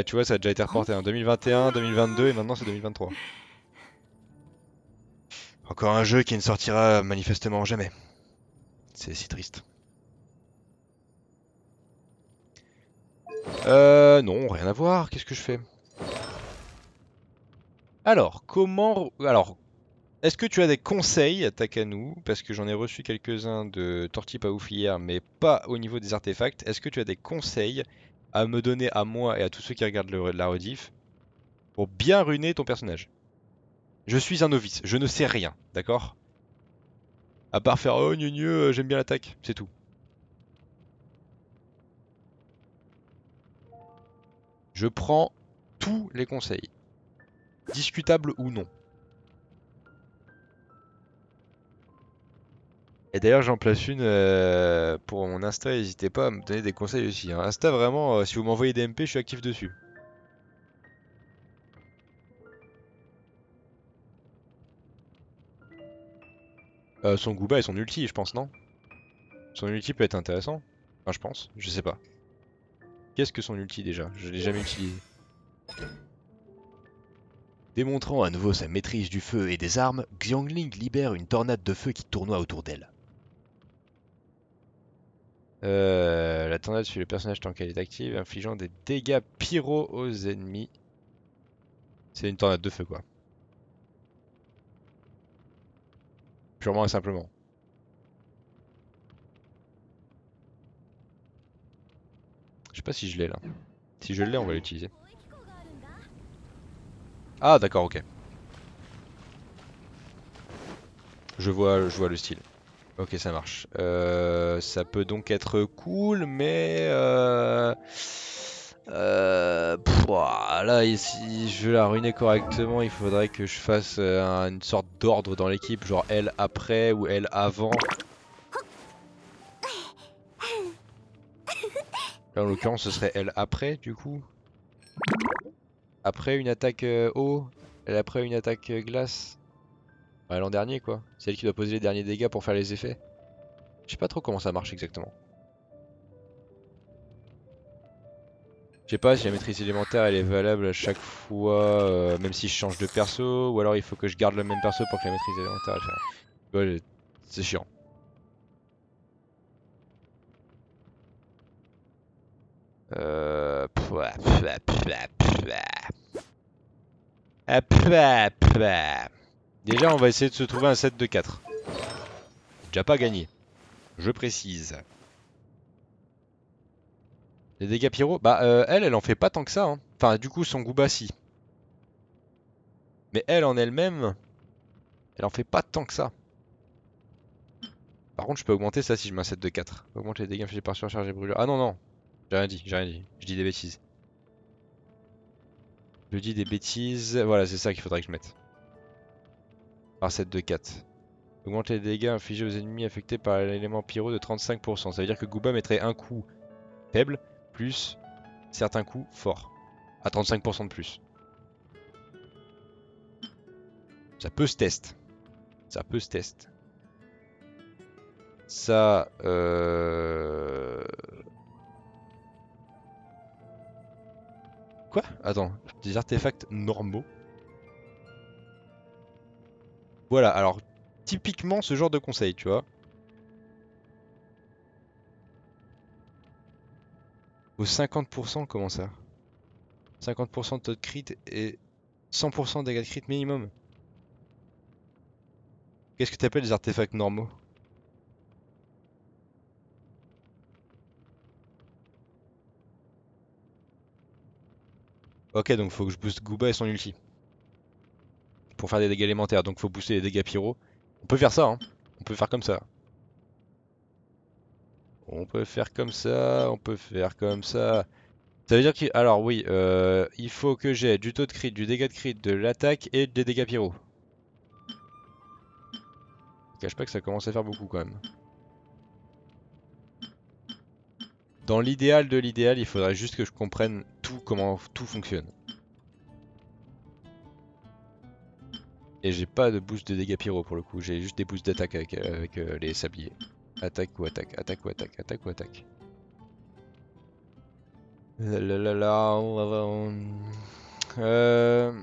[SPEAKER 1] Tu vois, ça a déjà été reporté en 2021, 2022 et maintenant c'est 2023. Encore un jeu qui ne sortira manifestement jamais. C'est si triste. Non, rien à voir. Qu'est-ce que je fais? Alors, est-ce que tu as des conseils, Takanu? Parce que j'en ai reçu quelques-uns de Tortue pas ouf hier, mais pas au niveau des artefacts. Est-ce que tu as des conseils à me donner à moi et à tous ceux qui regardent la rediff pour bien ruiner ton personnage? Je suis un novice, je ne sais rien, d'accord? À part faire oh gneu gneu, j'aime bien l'attaque, c'est tout. Je prends tous les conseils, discutables ou non. Et d'ailleurs, j'en place une pour mon Insta, n'hésitez pas à me donner des conseils aussi, hein. Insta, vraiment, si vous m'envoyez des MP, je suis actif dessus. Son Gooba et son ulti, je pense, non? Son ulti peut être intéressant. Enfin, je pense, je sais pas. Qu'est-ce que son ulti déjà? Je l'ai jamais utilisé. Démontrant à nouveau sa maîtrise du feu et des armes, Xiangling libère une tornade de feu qui tournoie autour d'elle. La tornade suit le personnage tant qu'elle est active, infligeant des dégâts pyro aux ennemis. C'est une tornade de feu, quoi. Purement et simplement. Je sais pas si je l'ai là. Si je l'ai, on va l'utiliser. Ah, d'accord, ok. Je vois le style. Ok, ça marche. Ça peut donc être cool, mais ouah, là, si je veux la ruiner correctement, il faudrait que je fasse une sorte d'ordre dans l'équipe, genre elle après ou elle avant. Là, en l'occurrence, ce serait elle après, du coup. Après une attaque eau, elle après une attaque glace. Ouais, l'an dernier, quoi. C'est elle qui doit poser les derniers dégâts pour faire les effets. Je sais pas trop comment ça marche exactement. Je sais pas si la maîtrise élémentaire elle est valable à chaque fois, même si je change de perso, ou alors il faut que je garde le même perso pour que la maîtrise élémentaire elle fasse. Ouais, c'est chiant. Pouah, pouah, pouah, pouah. Ah, pouah, pouah. Déjà, on va essayer de se trouver un set de 4. Déjà pas gagné, je précise. Les dégâts pyro, bah elle en fait pas tant que ça, hein. Enfin, du coup, son Gooba si. Mais elle en elle-même, elle en fait pas tant que ça. Par contre, je peux augmenter ça si je mets un set de 4. Augmente les dégâts infligés par surcharge et brûlure. Ah non, non, j'ai rien dit, j'ai rien dit. Je dis des bêtises. Je dis des bêtises. Voilà, c'est ça qu'il faudrait que je mette. Par set de 4. Augmente les dégâts infligés aux ennemis affectés par l'élément pyro de 35%. Ça veut dire que Gooba mettrait un coup faible plus certains coups forts. À 35% de plus. Ça peut se test. Ça peut se test. Ça, Quoi? Attends, des artefacts normaux. Voilà, alors typiquement ce genre de conseil, tu vois. Au 50%, comment ça? 50% de taux de crit et 100% de dégâts de crit minimum. Qu'est-ce que t'appelles les artefacts normaux? Ok, donc faut que je booste Gooba et son ulti. Pour faire des dégâts élémentaires, donc faut booster les dégâts pyro. On peut faire ça, hein. On peut faire comme ça. On peut faire comme ça, on peut faire comme ça. Ça veut dire qu'il... Alors oui, il faut que j'ai du taux de crit, du dégât de crit, de l'attaque et des dégâts pyro. Je cache pas que ça commence à faire beaucoup quand même. Dans l'idéal de l'idéal, il faudrait juste que je comprenne tout, comment tout fonctionne. Et j'ai pas de boost de dégâts pyro pour le coup, j'ai juste des boosts d'attaque avec les sabliers. Attaque ou attaque, attaque ou attaque, attaque ou attaque. Là, là, là, Euh...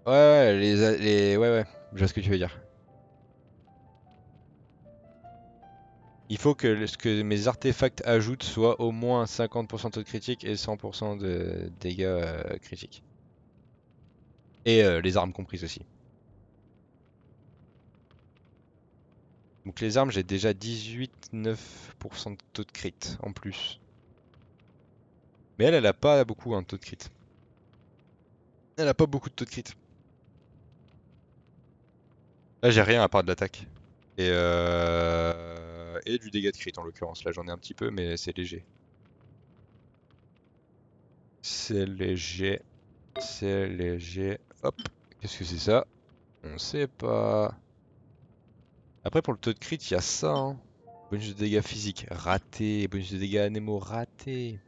[SPEAKER 1] Ouais, ouais, ouais, ouais. Je vois ce que tu veux dire. Il faut que ce que mes artefacts ajoutent soit au moins 50% de taux de critique et 100% de dégâts critiques. Et les armes comprises aussi. Donc les armes, j'ai déjà 18-9% de taux de crit en plus. Mais elle a pas beaucoup de taux de crit. Elle a pas beaucoup de taux de crit. Là, j'ai rien à part de l'attaque. Et du dégât de crit en l'occurrence. Là, j'en ai un petit peu, mais c'est léger. C'est léger. C'est léger. Hop. Qu'est-ce que c'est ça? On sait pas. Après, pour le taux de crit, il y a ça. Hein. Bonus de dégâts physiques raté. Bonus de dégâts anémo raté.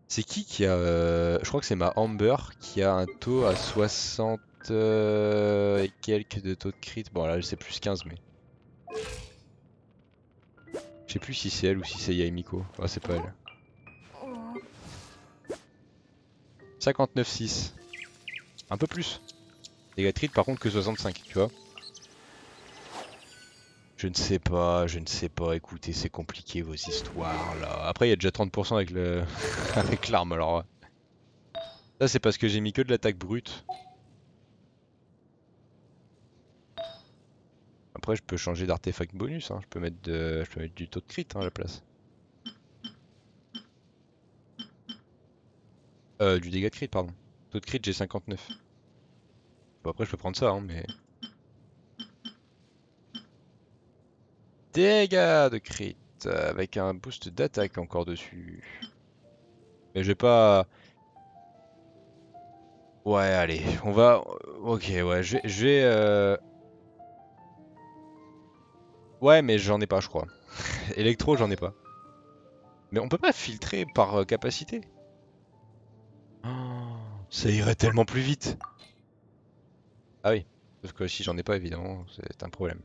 [SPEAKER 1] C'est qui a... je crois que c'est ma Amber qui a un taux à 60 et quelques de taux de crit. Bon là c'est plus 15 mais... Je sais plus si c'est elle ou si c'est Yaimiko. Ah c'est pas elle. 59,6. Un peu plus. Dégâts de crit par contre que 65 tu vois. Je ne sais pas, je ne sais pas. Écoutez c'est compliqué vos histoires là. Après il y a déjà 30% avec le... avec l'arme alors. Ça c'est parce que j'ai mis que de l'attaque brute. Après, je peux changer d'artefact bonus. Hein. Je peux mettre du taux de crit hein, à la place. Du dégât de crit, pardon. Taux de crit, j'ai 59. Bon, après, je peux prendre ça, hein, mais. Dégâts de crit. Avec un boost d'attaque encore dessus. Mais j'ai pas. Ouais, allez, on va. Ok, ouais, Ouais, mais j'en ai pas, je crois. Électro, j'en ai pas. Mais on peut pas filtrer par capacité. Oh, ça irait tellement plus vite. Ah oui, sauf que si j'en ai pas, évidemment, c'est un problème.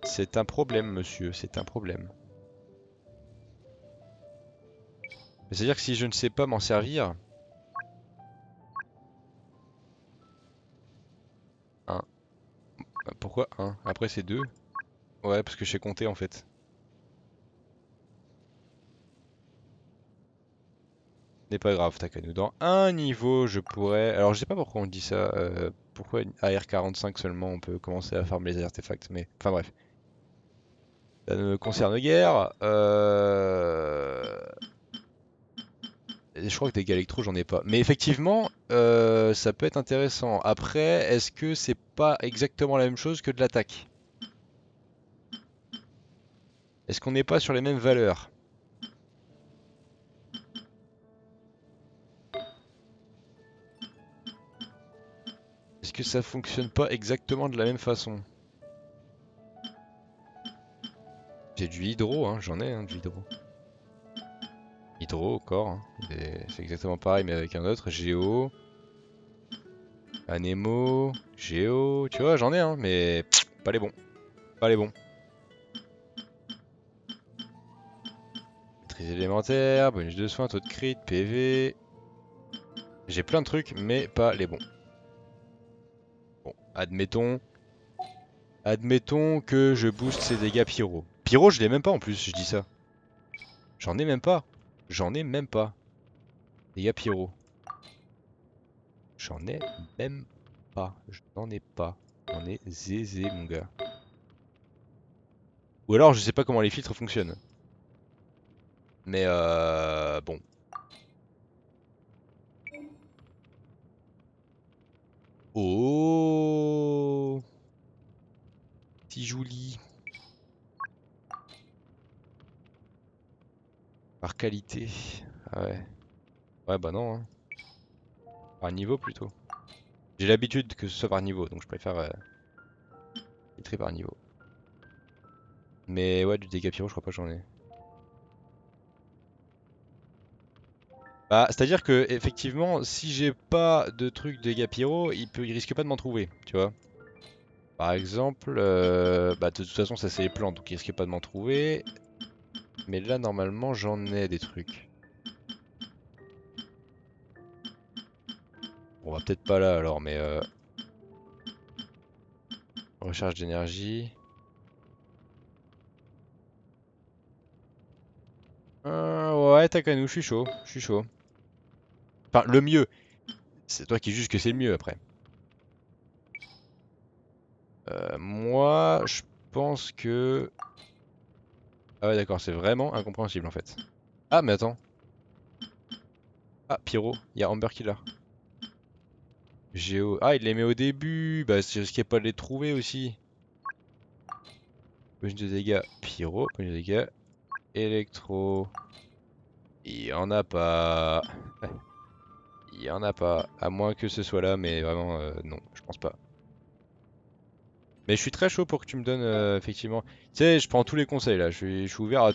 [SPEAKER 1] C'est un problème, monsieur, c'est un problème. C'est-à-dire que si je ne sais pas m'en servir... Un. Pourquoi un? Après c'est deux. Ouais, parce que je sais compter en fait. N'est pas grave, Takano. Dans un niveau, je pourrais... Alors je sais pas pourquoi on dit ça. Pourquoi AR45 seulement on peut commencer à farmer les artefacts, mais... Enfin bref. Ça ne me concerne guère. Et je crois que des électro j'en ai pas. Mais effectivement, ça peut être intéressant. Après, est-ce que c'est pas exactement la même chose que de l'attaque? Est-ce qu'on n'est pas sur les mêmes valeurs? Est-ce que ça fonctionne pas exactement de la même façon? J'ai du hydro, hein, j'en ai du hydro. Hydro, corps, hein. C'est exactement pareil mais avec un autre. Géo, anémo, géo, tu vois, j'en ai, hein, mais pas les bons. Pas les bons. Maîtrise élémentaire, bonus de soins, taux de crit, PV. J'ai plein de trucs, mais pas les bons. Bon, admettons. Admettons que je booste ses dégâts pyro. Pyro, je l'ai même pas en plus, je dis ça. J'en ai même pas. J'en ai même pas. Dégâts pyro. J'en ai même pas. Je n'en ai pas. J'en ai zézé, mon gars. Ou alors, je sais pas comment les filtres fonctionnent. Mais bon. Oh, si joli. Par qualité. Ah ouais. Ouais, bah non. Hein. Par niveau plutôt. J'ai l'habitude que ce soit par niveau, donc je préfère filtrer par niveau. Mais ouais, du dégât pyro, je crois pas que j'en ai. Bah, c'est-à-dire que effectivement, si j'ai pas de truc de dégâts pyro, il risque pas de m'en trouver, tu vois. Par exemple, bah de toute façon ça c'est les plantes, donc il risque pas de m'en trouver. Mais là normalement j'en ai des trucs. On va peut-être pas là alors, mais recharge d'énergie. Ouais, Takano, je suis chaud, je suis chaud. Enfin, le mieux, c'est toi qui juges que c'est le mieux après. Moi, je pense que... Ah ouais, d'accord, c'est vraiment incompréhensible en fait. Ah, mais attends. Ah, Pyro, il y a Amber Killer. Géo. Ah, il les met au début. Bah, je risquais pas de les trouver aussi. Bonus de dégâts, Pyro. Bonus de dégâts, Électro. Il y en a pas. Il y en a pas. À moins que ce soit là, mais vraiment, non, je pense pas. Mais je suis très chaud pour que tu me donnes, effectivement. Tu sais, je prends tous les conseils là. Je suis ouvert à à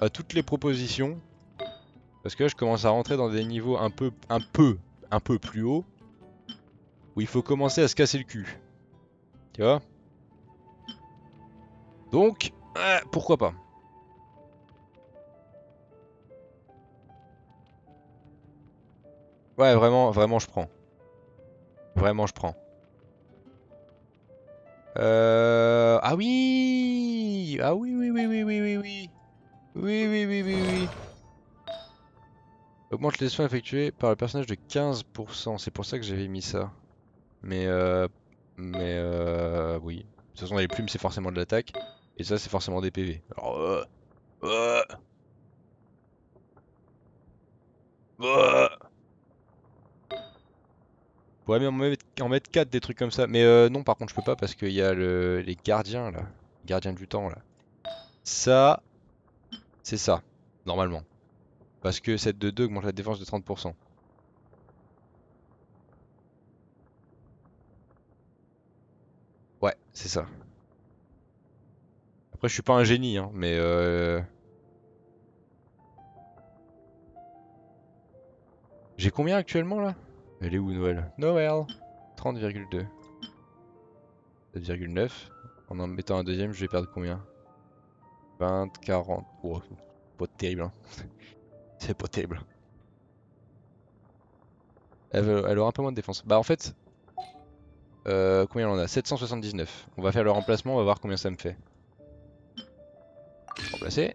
[SPEAKER 1] toutes les propositions. Parce que là, je commence à rentrer dans des niveaux un peu plus hauts. Où il faut commencer à se casser le cul. Tu vois? Donc, pourquoi pas? Ouais, vraiment, vraiment, je prends. Vraiment, je prends. Ah oui! Ah oui, oui, oui, oui, oui, oui, oui. Oui, oui, oui, oui, oui. Augmente les soins effectués par le personnage de 15%. C'est pour ça que j'avais mis ça. Mais, oui. De toute façon, les plumes, c'est forcément de l'attaque. Et ça, c'est forcément des PV. Alors, euh, on pourrait bien en mettre 4 des trucs comme ça. Mais non, par contre, je peux pas parce qu'il y a les gardiens, là. Gardiens du temps, là. Ça, c'est ça, normalement. Parce que cette de 2 augmente la défense de 30%. Ouais, c'est ça. Après, je suis pas un génie, hein, mais j'ai combien actuellement là? Elle est où Noël? Noël 30,2. 7,9. En mettant un deuxième, je vais perdre combien? 20, 40. Oh, pas terrible, hein. C'est pas terrible. Elle aura un peu moins de défense. Bah en fait, combien on a? 779. On va faire le remplacement, on va voir combien ça me fait. Remplacer.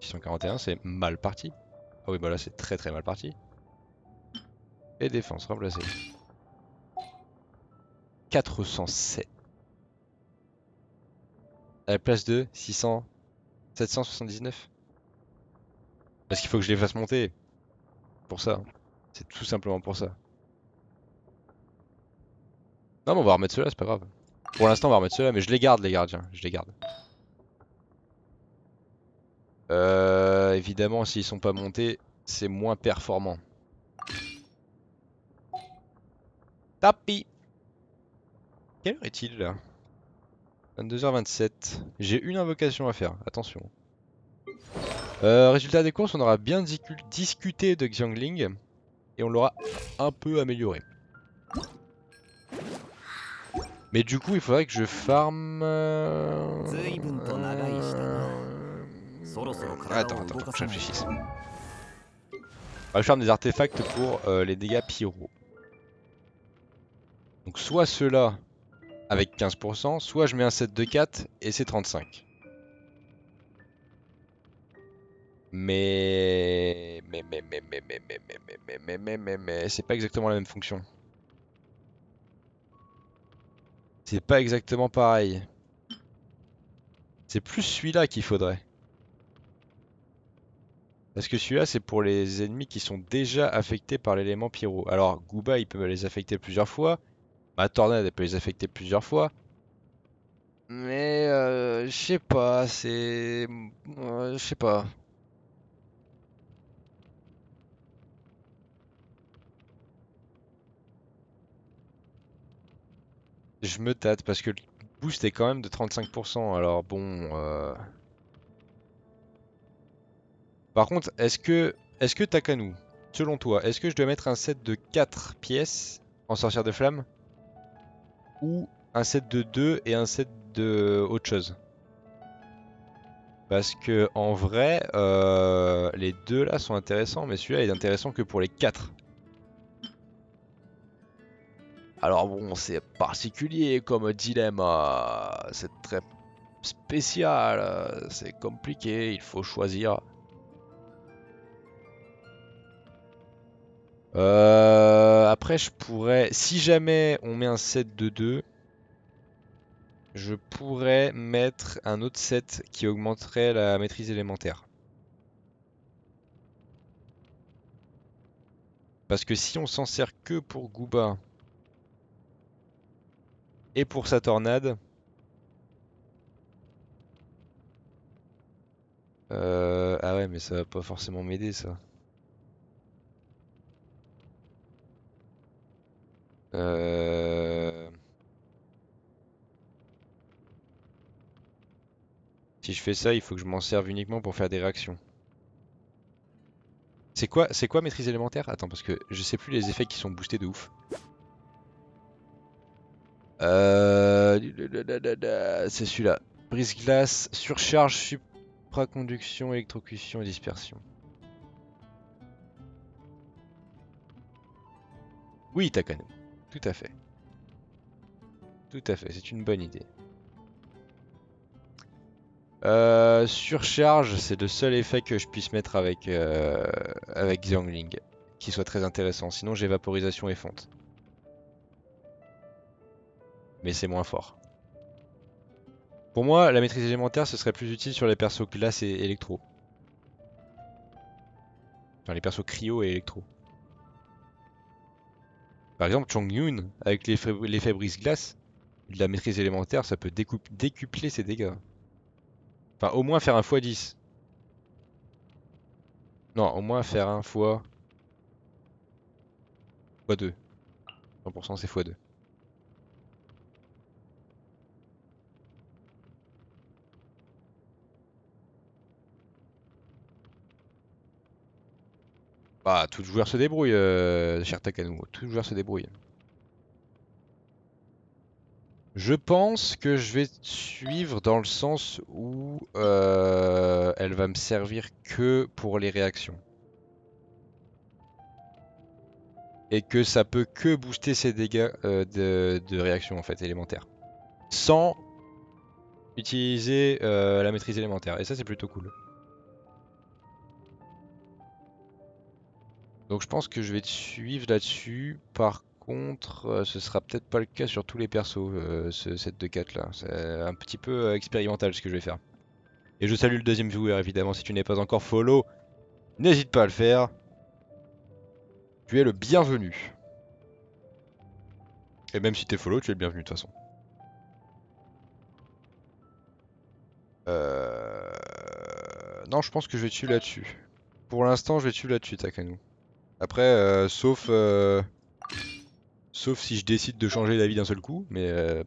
[SPEAKER 1] 641, c'est mal parti. Ah oui, bah là c'est très très mal parti. Et défense, remplacer. 407. À la place de 600... 779. Parce qu'il faut que je les fasse monter. Pour ça. C'est tout simplement pour ça. Non, mais on va remettre ceux-là, c'est pas grave. Pour l'instant, on va remettre ceux-là, mais je les garde, les gardiens. Je les garde. Évidemment, s'ils sont pas montés, c'est moins performant. Tapi! Quelle heure est-il là? 22h27. J'ai une invocation à faire, attention. Résultat des courses, on aura bien discuté de Xiangling et on l'aura un peu amélioré. Mais du coup, il faudrait que je farm. Attends, que je réfléchisse. Je farm des artefacts pour les dégâts pyro. Donc, soit ceux-là avec 15%, soit je mets un set de 4 et c'est 35. Mais c'est pas exactement la même fonction. C'est pas exactement pareil. C'est plus celui-là qu'il faudrait. Parce que celui-là, c'est pour les ennemis qui sont déjà affectés par l'élément pyro. Alors, Gooba, il peut les affecter plusieurs fois. Ma tornade, elle peut les affecter plusieurs fois. Mais, je sais pas, c'est... je sais pas. Je me tâte parce que le boost est quand même de 35%. Alors bon... Par contre, est-ce que Takanu, selon toi, est-ce que je dois mettre un set de 4 pièces en sorcière de flamme. Ou un set de 2 et un set de autre chose. Parce que en vrai, les deux là sont intéressants, mais celui-là est intéressant que pour les 4. Alors bon, c'est particulier comme dilemme, c'est très spécial, c'est compliqué, il faut choisir. Après, je pourrais, si jamais on met un set de 2, je pourrais mettre un autre set qui augmenterait la maîtrise élémentaire. Parce que si on s'en sert que pour Gooba et pour sa tornade, ah ouais, mais ça va pas forcément m'aider ça. Euh... Si je fais ça, il faut que je m'en serve uniquement pour faire des réactions. C'est quoi maîtrise élémentaire? Attends, parce que je sais plus les effets qui sont boostés de ouf. C'est celui-là. Brise-glace, surcharge, supraconduction, électrocution et dispersion. Oui, Takano. Tout à fait. Tout à fait, c'est une bonne idée. Surcharge, c'est le seul effet que je puisse mettre avec Xiangling, qui soit très intéressant. Sinon, j'ai vaporisation et fonte. Mais c'est moins fort. Pour moi, la maîtrise élémentaire, ce serait plus utile sur les persos glace et électro. Enfin, les persos cryo et électro. Par exemple, Chongyun, avec l'effet brise-glace, de la maîtrise élémentaire, ça peut décupler ses dégâts. Enfin, au moins faire un x10. Non, au moins faire un x2. 100% c'est x2. Bah, tout joueur se débrouille, cher Takano. Tout joueur se débrouille. Je pense que je vais suivre dans le sens où elle va me servir que pour les réactions. Et que ça peut que booster ses dégâts de réaction en fait élémentaire. Sans utiliser la maîtrise élémentaire. Et ça c'est plutôt cool. Donc je pense que je vais te suivre là-dessus. Par contre, ce sera peut-être pas le cas sur tous les persos, ce set de 4 là. C'est un petit peu expérimental ce que je vais faire. Et je salue le deuxième viewer évidemment, si tu n'es pas encore follow, n'hésite pas à le faire. Tu es le bienvenu. Et même si t'es follow, tu es le bienvenu de toute façon. Non, je pense que je vais te suivre là-dessus. Pour l'instant, je vais te suivre là-dessus, Takano. Après, sauf si je décide de changer d'avis d'un seul coup, mais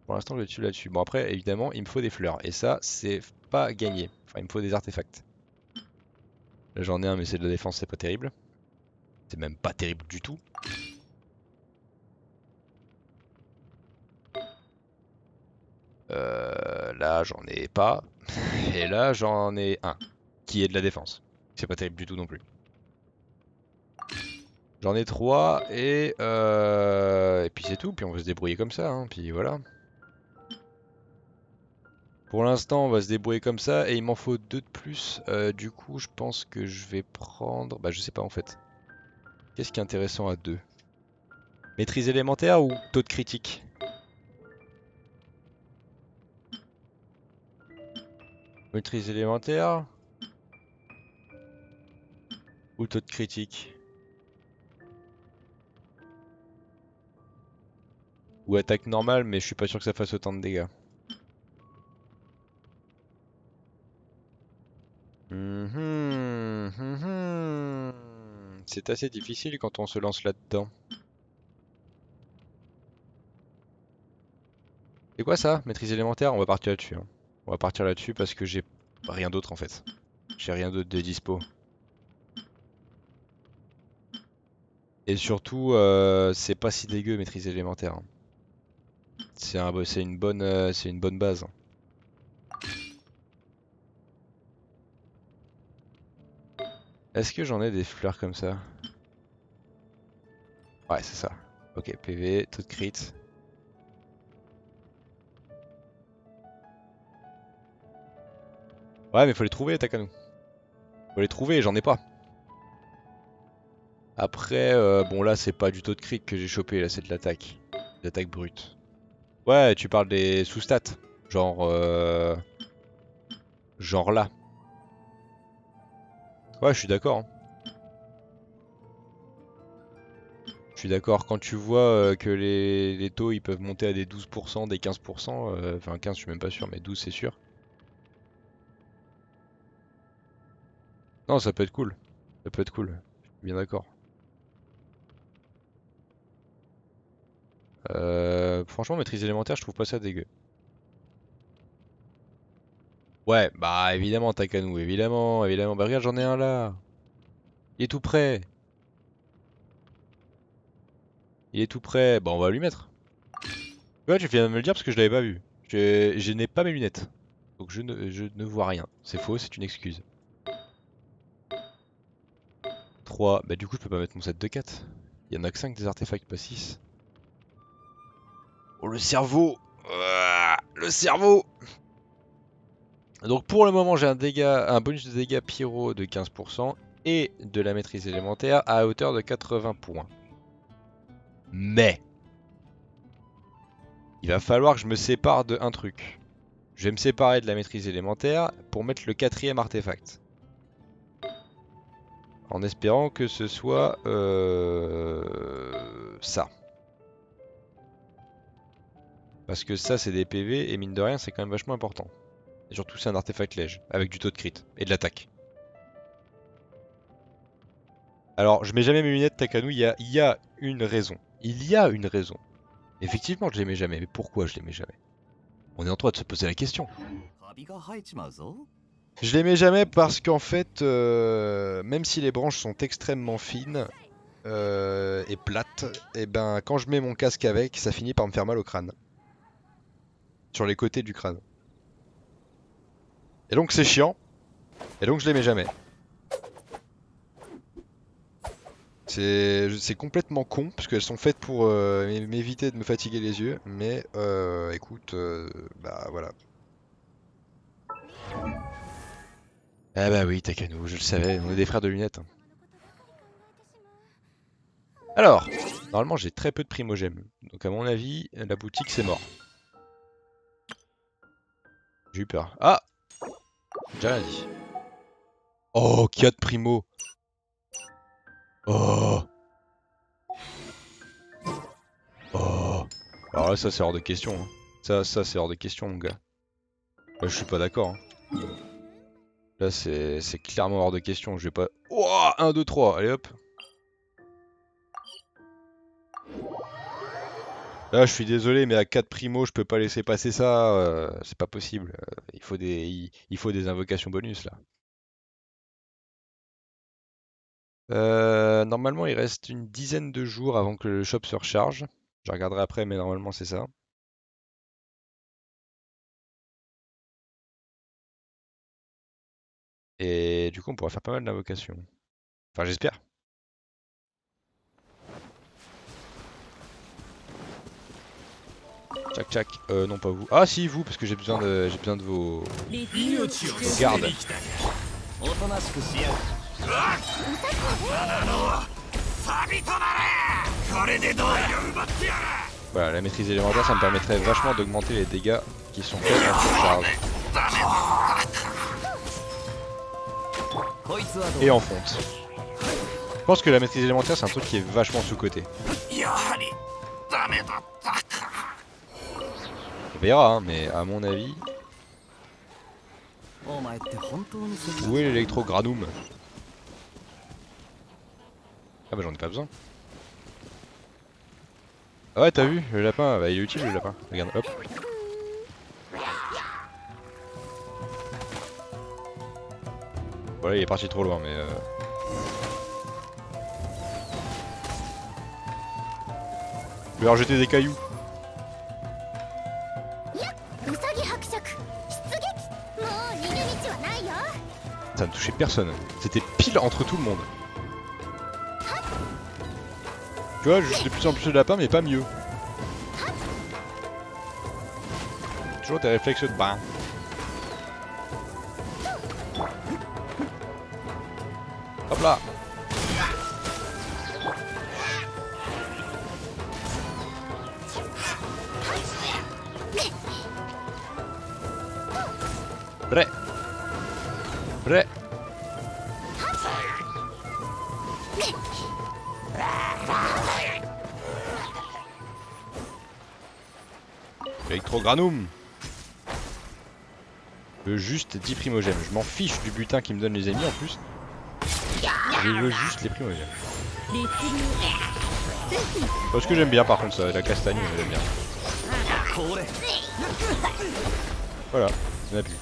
[SPEAKER 1] pour l'instant, je te suivre là-dessus. Bon, après, évidemment, il me faut des fleurs. Et ça, c'est pas gagné. Enfin, il me faut des artefacts. Là, j'en ai un, mais c'est de la défense, c'est pas terrible. C'est même pas terrible du tout. Là, j'en ai pas. Et là, j'en ai un. Qui est de la défense. C'est pas terrible du tout non plus. J'en ai trois et puis c'est tout. Puis on va se débrouiller comme ça. Hein. Puis voilà. Pour l'instant, on va se débrouiller comme ça. Et il m'en faut deux de plus. Du coup, je pense que je vais prendre. Bah, je sais pas en fait. Qu'est-ce qui est intéressant à deux? Maîtrise élémentaire ou taux de critique? Maîtrise élémentaire ou taux de critique? Ou attaque normale, mais je suis pas sûr que ça fasse autant de dégâts. C'est assez difficile quand on se lance là-dedans. C'est quoi ça? Maîtrise élémentaire? On va partir là-dessus. Hein. On va partir là-dessus parce que j'ai rien d'autre en fait. J'ai rien d'autre de dispo. Et surtout, c'est pas si dégueu maîtrise élémentaire, hein. C'est une bonne base, hein. Est-ce que j'en ai des fleurs comme ça? Ouais, c'est ça. Ok, PV, tout de crit. Ouais, mais faut les trouver, Takano. Faut les trouver, j'en ai pas. Après, bon là, c'est pas du taux de crit que j'ai chopé, là, c'est de l'attaque. L'attaque brute. Ouais, tu parles des sous-stats. Genre, genre là. Ouais, je suis d'accord, hein. Je suis d'accord, quand tu vois que les taux ils peuvent monter à des 12%, des 15%, enfin 15 je suis même pas sûr, mais 12 c'est sûr. Non, ça peut être cool. Ça peut être cool. Je suis bien d'accord. Franchement, maîtrise élémentaire, je trouve pas ça dégueu. Ouais, bah évidemment, Takano, évidemment, évidemment. Bah regarde, j'en ai un là. Il est tout prêt. Il est tout prêt. Bah on va lui mettre. Ouais, tu viens de me le dire parce que je l'avais pas vu. Je n'ai pas mes lunettes. Donc je ne vois rien. C'est faux, c'est une excuse. 3. Bah du coup, je peux pas mettre mon set de 4. Il y en a que 5 des artefacts, pas 6. Oh, le cerveau! Le cerveau! Donc pour le moment, j'ai un bonus de dégâts pyro de 15% et de la maîtrise élémentaire à hauteur de 80 points. Mais il va falloir que je me sépare de un truc. Je vais me séparer de la maîtrise élémentaire pour mettre le quatrième artefact. En espérant que ce soit ça. Parce que ça, c'est des PV et mine de rien, c'est quand même vachement important. Et surtout, c'est un artefact lège avec du taux de crit et de l'attaque. Alors, je mets jamais mes lunettes Takano, il y a une raison. Il y a une raison. Effectivement, je les mets jamais, mais pourquoi je les mets jamais? On est en droit de se poser la question. Je les mets jamais parce qu'en fait, même si les branches sont extrêmement fines et plates, et ben quand je mets mon casque avec, ça finit par me faire mal au crâne. Sur les côtés du crâne. Et donc c'est chiant, et donc je les mets jamais. C'est complètement con, parce qu'elles sont faites pour m'éviter de me fatiguer les yeux, mais écoute, bah voilà. Ah bah oui, Takano, je le savais, on est des frères de lunettes, hein. Alors, normalement j'ai très peu de primogèmes, donc à mon avis, la boutique c'est mort. J'ai eu peur. Ah! J'ai rien dit. Oh, 4 primo! Oh! Oh! Alors là, ça c'est hors de question, hein. Ça c'est hors de question, mon gars. Là, je suis pas d'accord, hein. Là, c'est clairement hors de question. Je vais pas. Oh, 1, 2, 3. Allez hop. Là, je suis désolé, mais à 4 primo, je peux pas laisser passer ça. C'est pas possible. Il faut des invocations bonus là. Normalement, il reste une dizaine de jours avant que le shop se recharge. Je regarderai après, mais normalement, c'est ça. Et du coup, on pourra faire pas mal d'invocations. Enfin, j'espère. Tchac tchac. Non, pas vous. Ah, si, vous, parce que j'ai besoin de vos gardes. Voilà, la maîtrise élémentaire, ça me permettrait vachement d'augmenter les dégâts qui sont faits en surcharge. Et en fonte. Je pense que la maîtrise élémentaire, c'est un truc qui est vachement sous-coté. On verra, hein, mais à mon avis... Où est l'électro-granum? Ah bah j'en ai pas besoin. Ah ouais, t'as vu, le lapin, bah il est utile le lapin. Regarde, hop. Voilà, il est parti trop loin, mais... vais leur jeter des cailloux. Ça ne touchait personne. C'était pile entre tout le monde. Tu vois, je suis de plus en plus de lapins, mais pas mieux. Toujours tes réflexes de bain. Hop là. Prêt. Prêt. Electrogranum. Je veux juste 10 primogènes. Je m'en fiche du butin qui me donne les ennemis en plus. Je veux juste les primogènes. Parce que j'aime bien par contre ça, la castagne j'aime bien. Voilà, il n'y en a plus.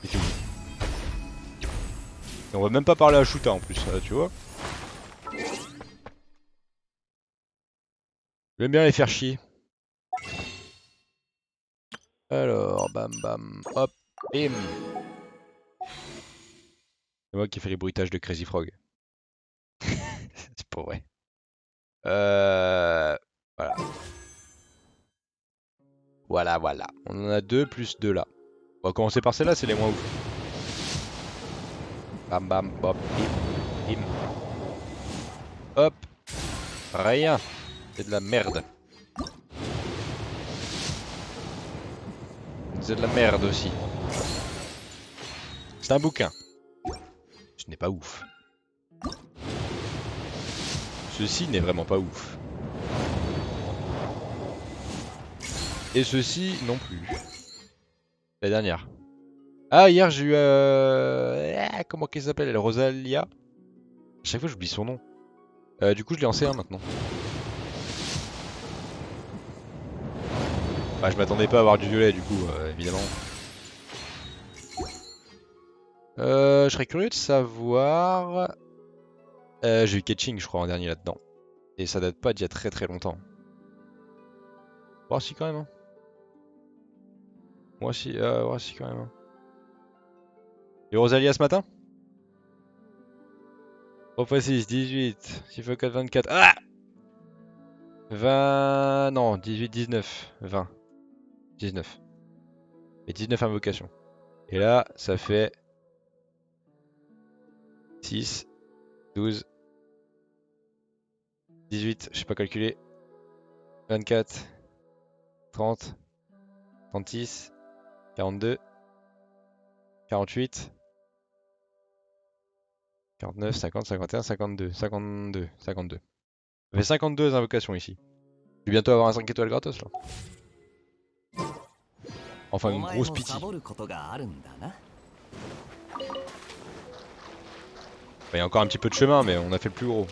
[SPEAKER 1] C'est fini. Et on va même pas parler à Shuta en plus, tu vois. J'aime bien les faire chier. Alors, bam bam, hop, bim. C'est moi qui fais les bruitages de Crazy Frog. C'est pas vrai. Voilà. Voilà, voilà. On en a 2 plus 2 là. On va commencer par celle-là, c'est les moins ouf. Bam bam, hop, bim, bim. Hop. Rien. C'est de la merde. C'est de la merde aussi. C'est un bouquin. Ce n'est pas ouf. Ceci n'est vraiment pas ouf. Et ceci non plus. La dernière. Ah, hier j'ai eu comment qu'elle s'appelle, elle, Rosalia. À chaque fois j'oublie son nom. Du coup je l'ai en C1 maintenant. Bah je m'attendais pas à avoir du violet du coup, évidemment. Je serais curieux de savoir... j'ai eu Ketching je crois en dernier là-dedans. Et ça date pas d'il y a très très longtemps. Oh si quand même hein. Moi aussi, ouais, si quand même hein. Et Rosalia ce matin? 3 x 6, 18. 6 x 4, 24. Ah 20... Non, 18, 19. 20. 19. Et 19 invocations. Et là, ça fait... 6, 12, 18, je sais pas calculer. 24, 30, 36, 42, 48, 49, 50, 51, 52, 52, 52. Ça fait 52 invocations ici. Je vais bientôt avoir un 5 étoiles gratos là. Enfin une grosse pitié. Il y a encore un petit peu de chemin mais on a fait le plus gros.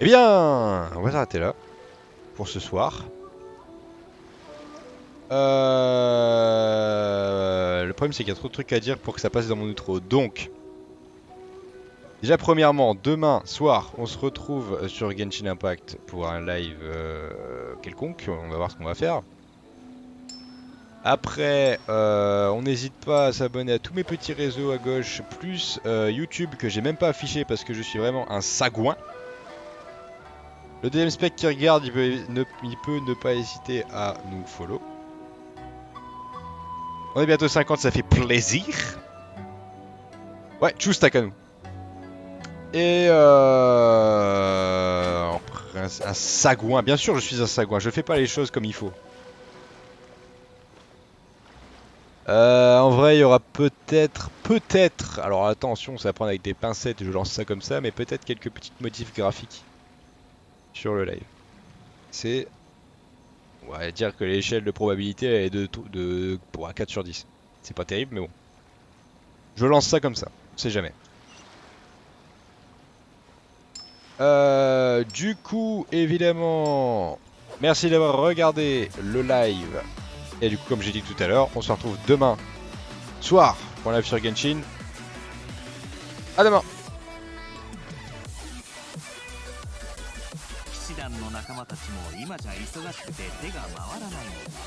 [SPEAKER 1] Eh bien, on va s'arrêter là pour ce soir. Le problème c'est qu'il y a trop de trucs à dire pour que ça passe dans mon outro. Donc, déjà premièrement, demain soir, on se retrouve sur Genshin Impact pour un live quelconque. On va voir ce qu'on va faire. Après, on n'hésite pas à s'abonner à tous mes petits réseaux à gauche, plus YouTube que j'ai même pas affiché parce que je suis vraiment un sagouin. Le DM Spec qui regarde, il peut ne pas hésiter à nous follow. On est bientôt 50, ça fait plaisir. Ouais, tchuss Takanu. Et un sagouin, bien sûr je suis un sagouin, je fais pas les choses comme il faut. En vrai il y aura peut-être, alors attention ça va prendre avec des pincettes, je lance ça comme ça, mais peut-être quelques petites modifs graphiques sur le live. C'est... On va dire que l'échelle de probabilité est de 4 sur 10. C'est pas terrible mais bon. Je lance ça comme ça, on sait jamais. Du coup, évidemment, merci d'avoir regardé le live. Et du coup, comme j'ai dit tout à l'heure, on se retrouve demain soir pour un live sur Genshin. À demain!
[SPEAKER 2] 士団の仲間たちも今じゃ忙しくて手が回らないのだ。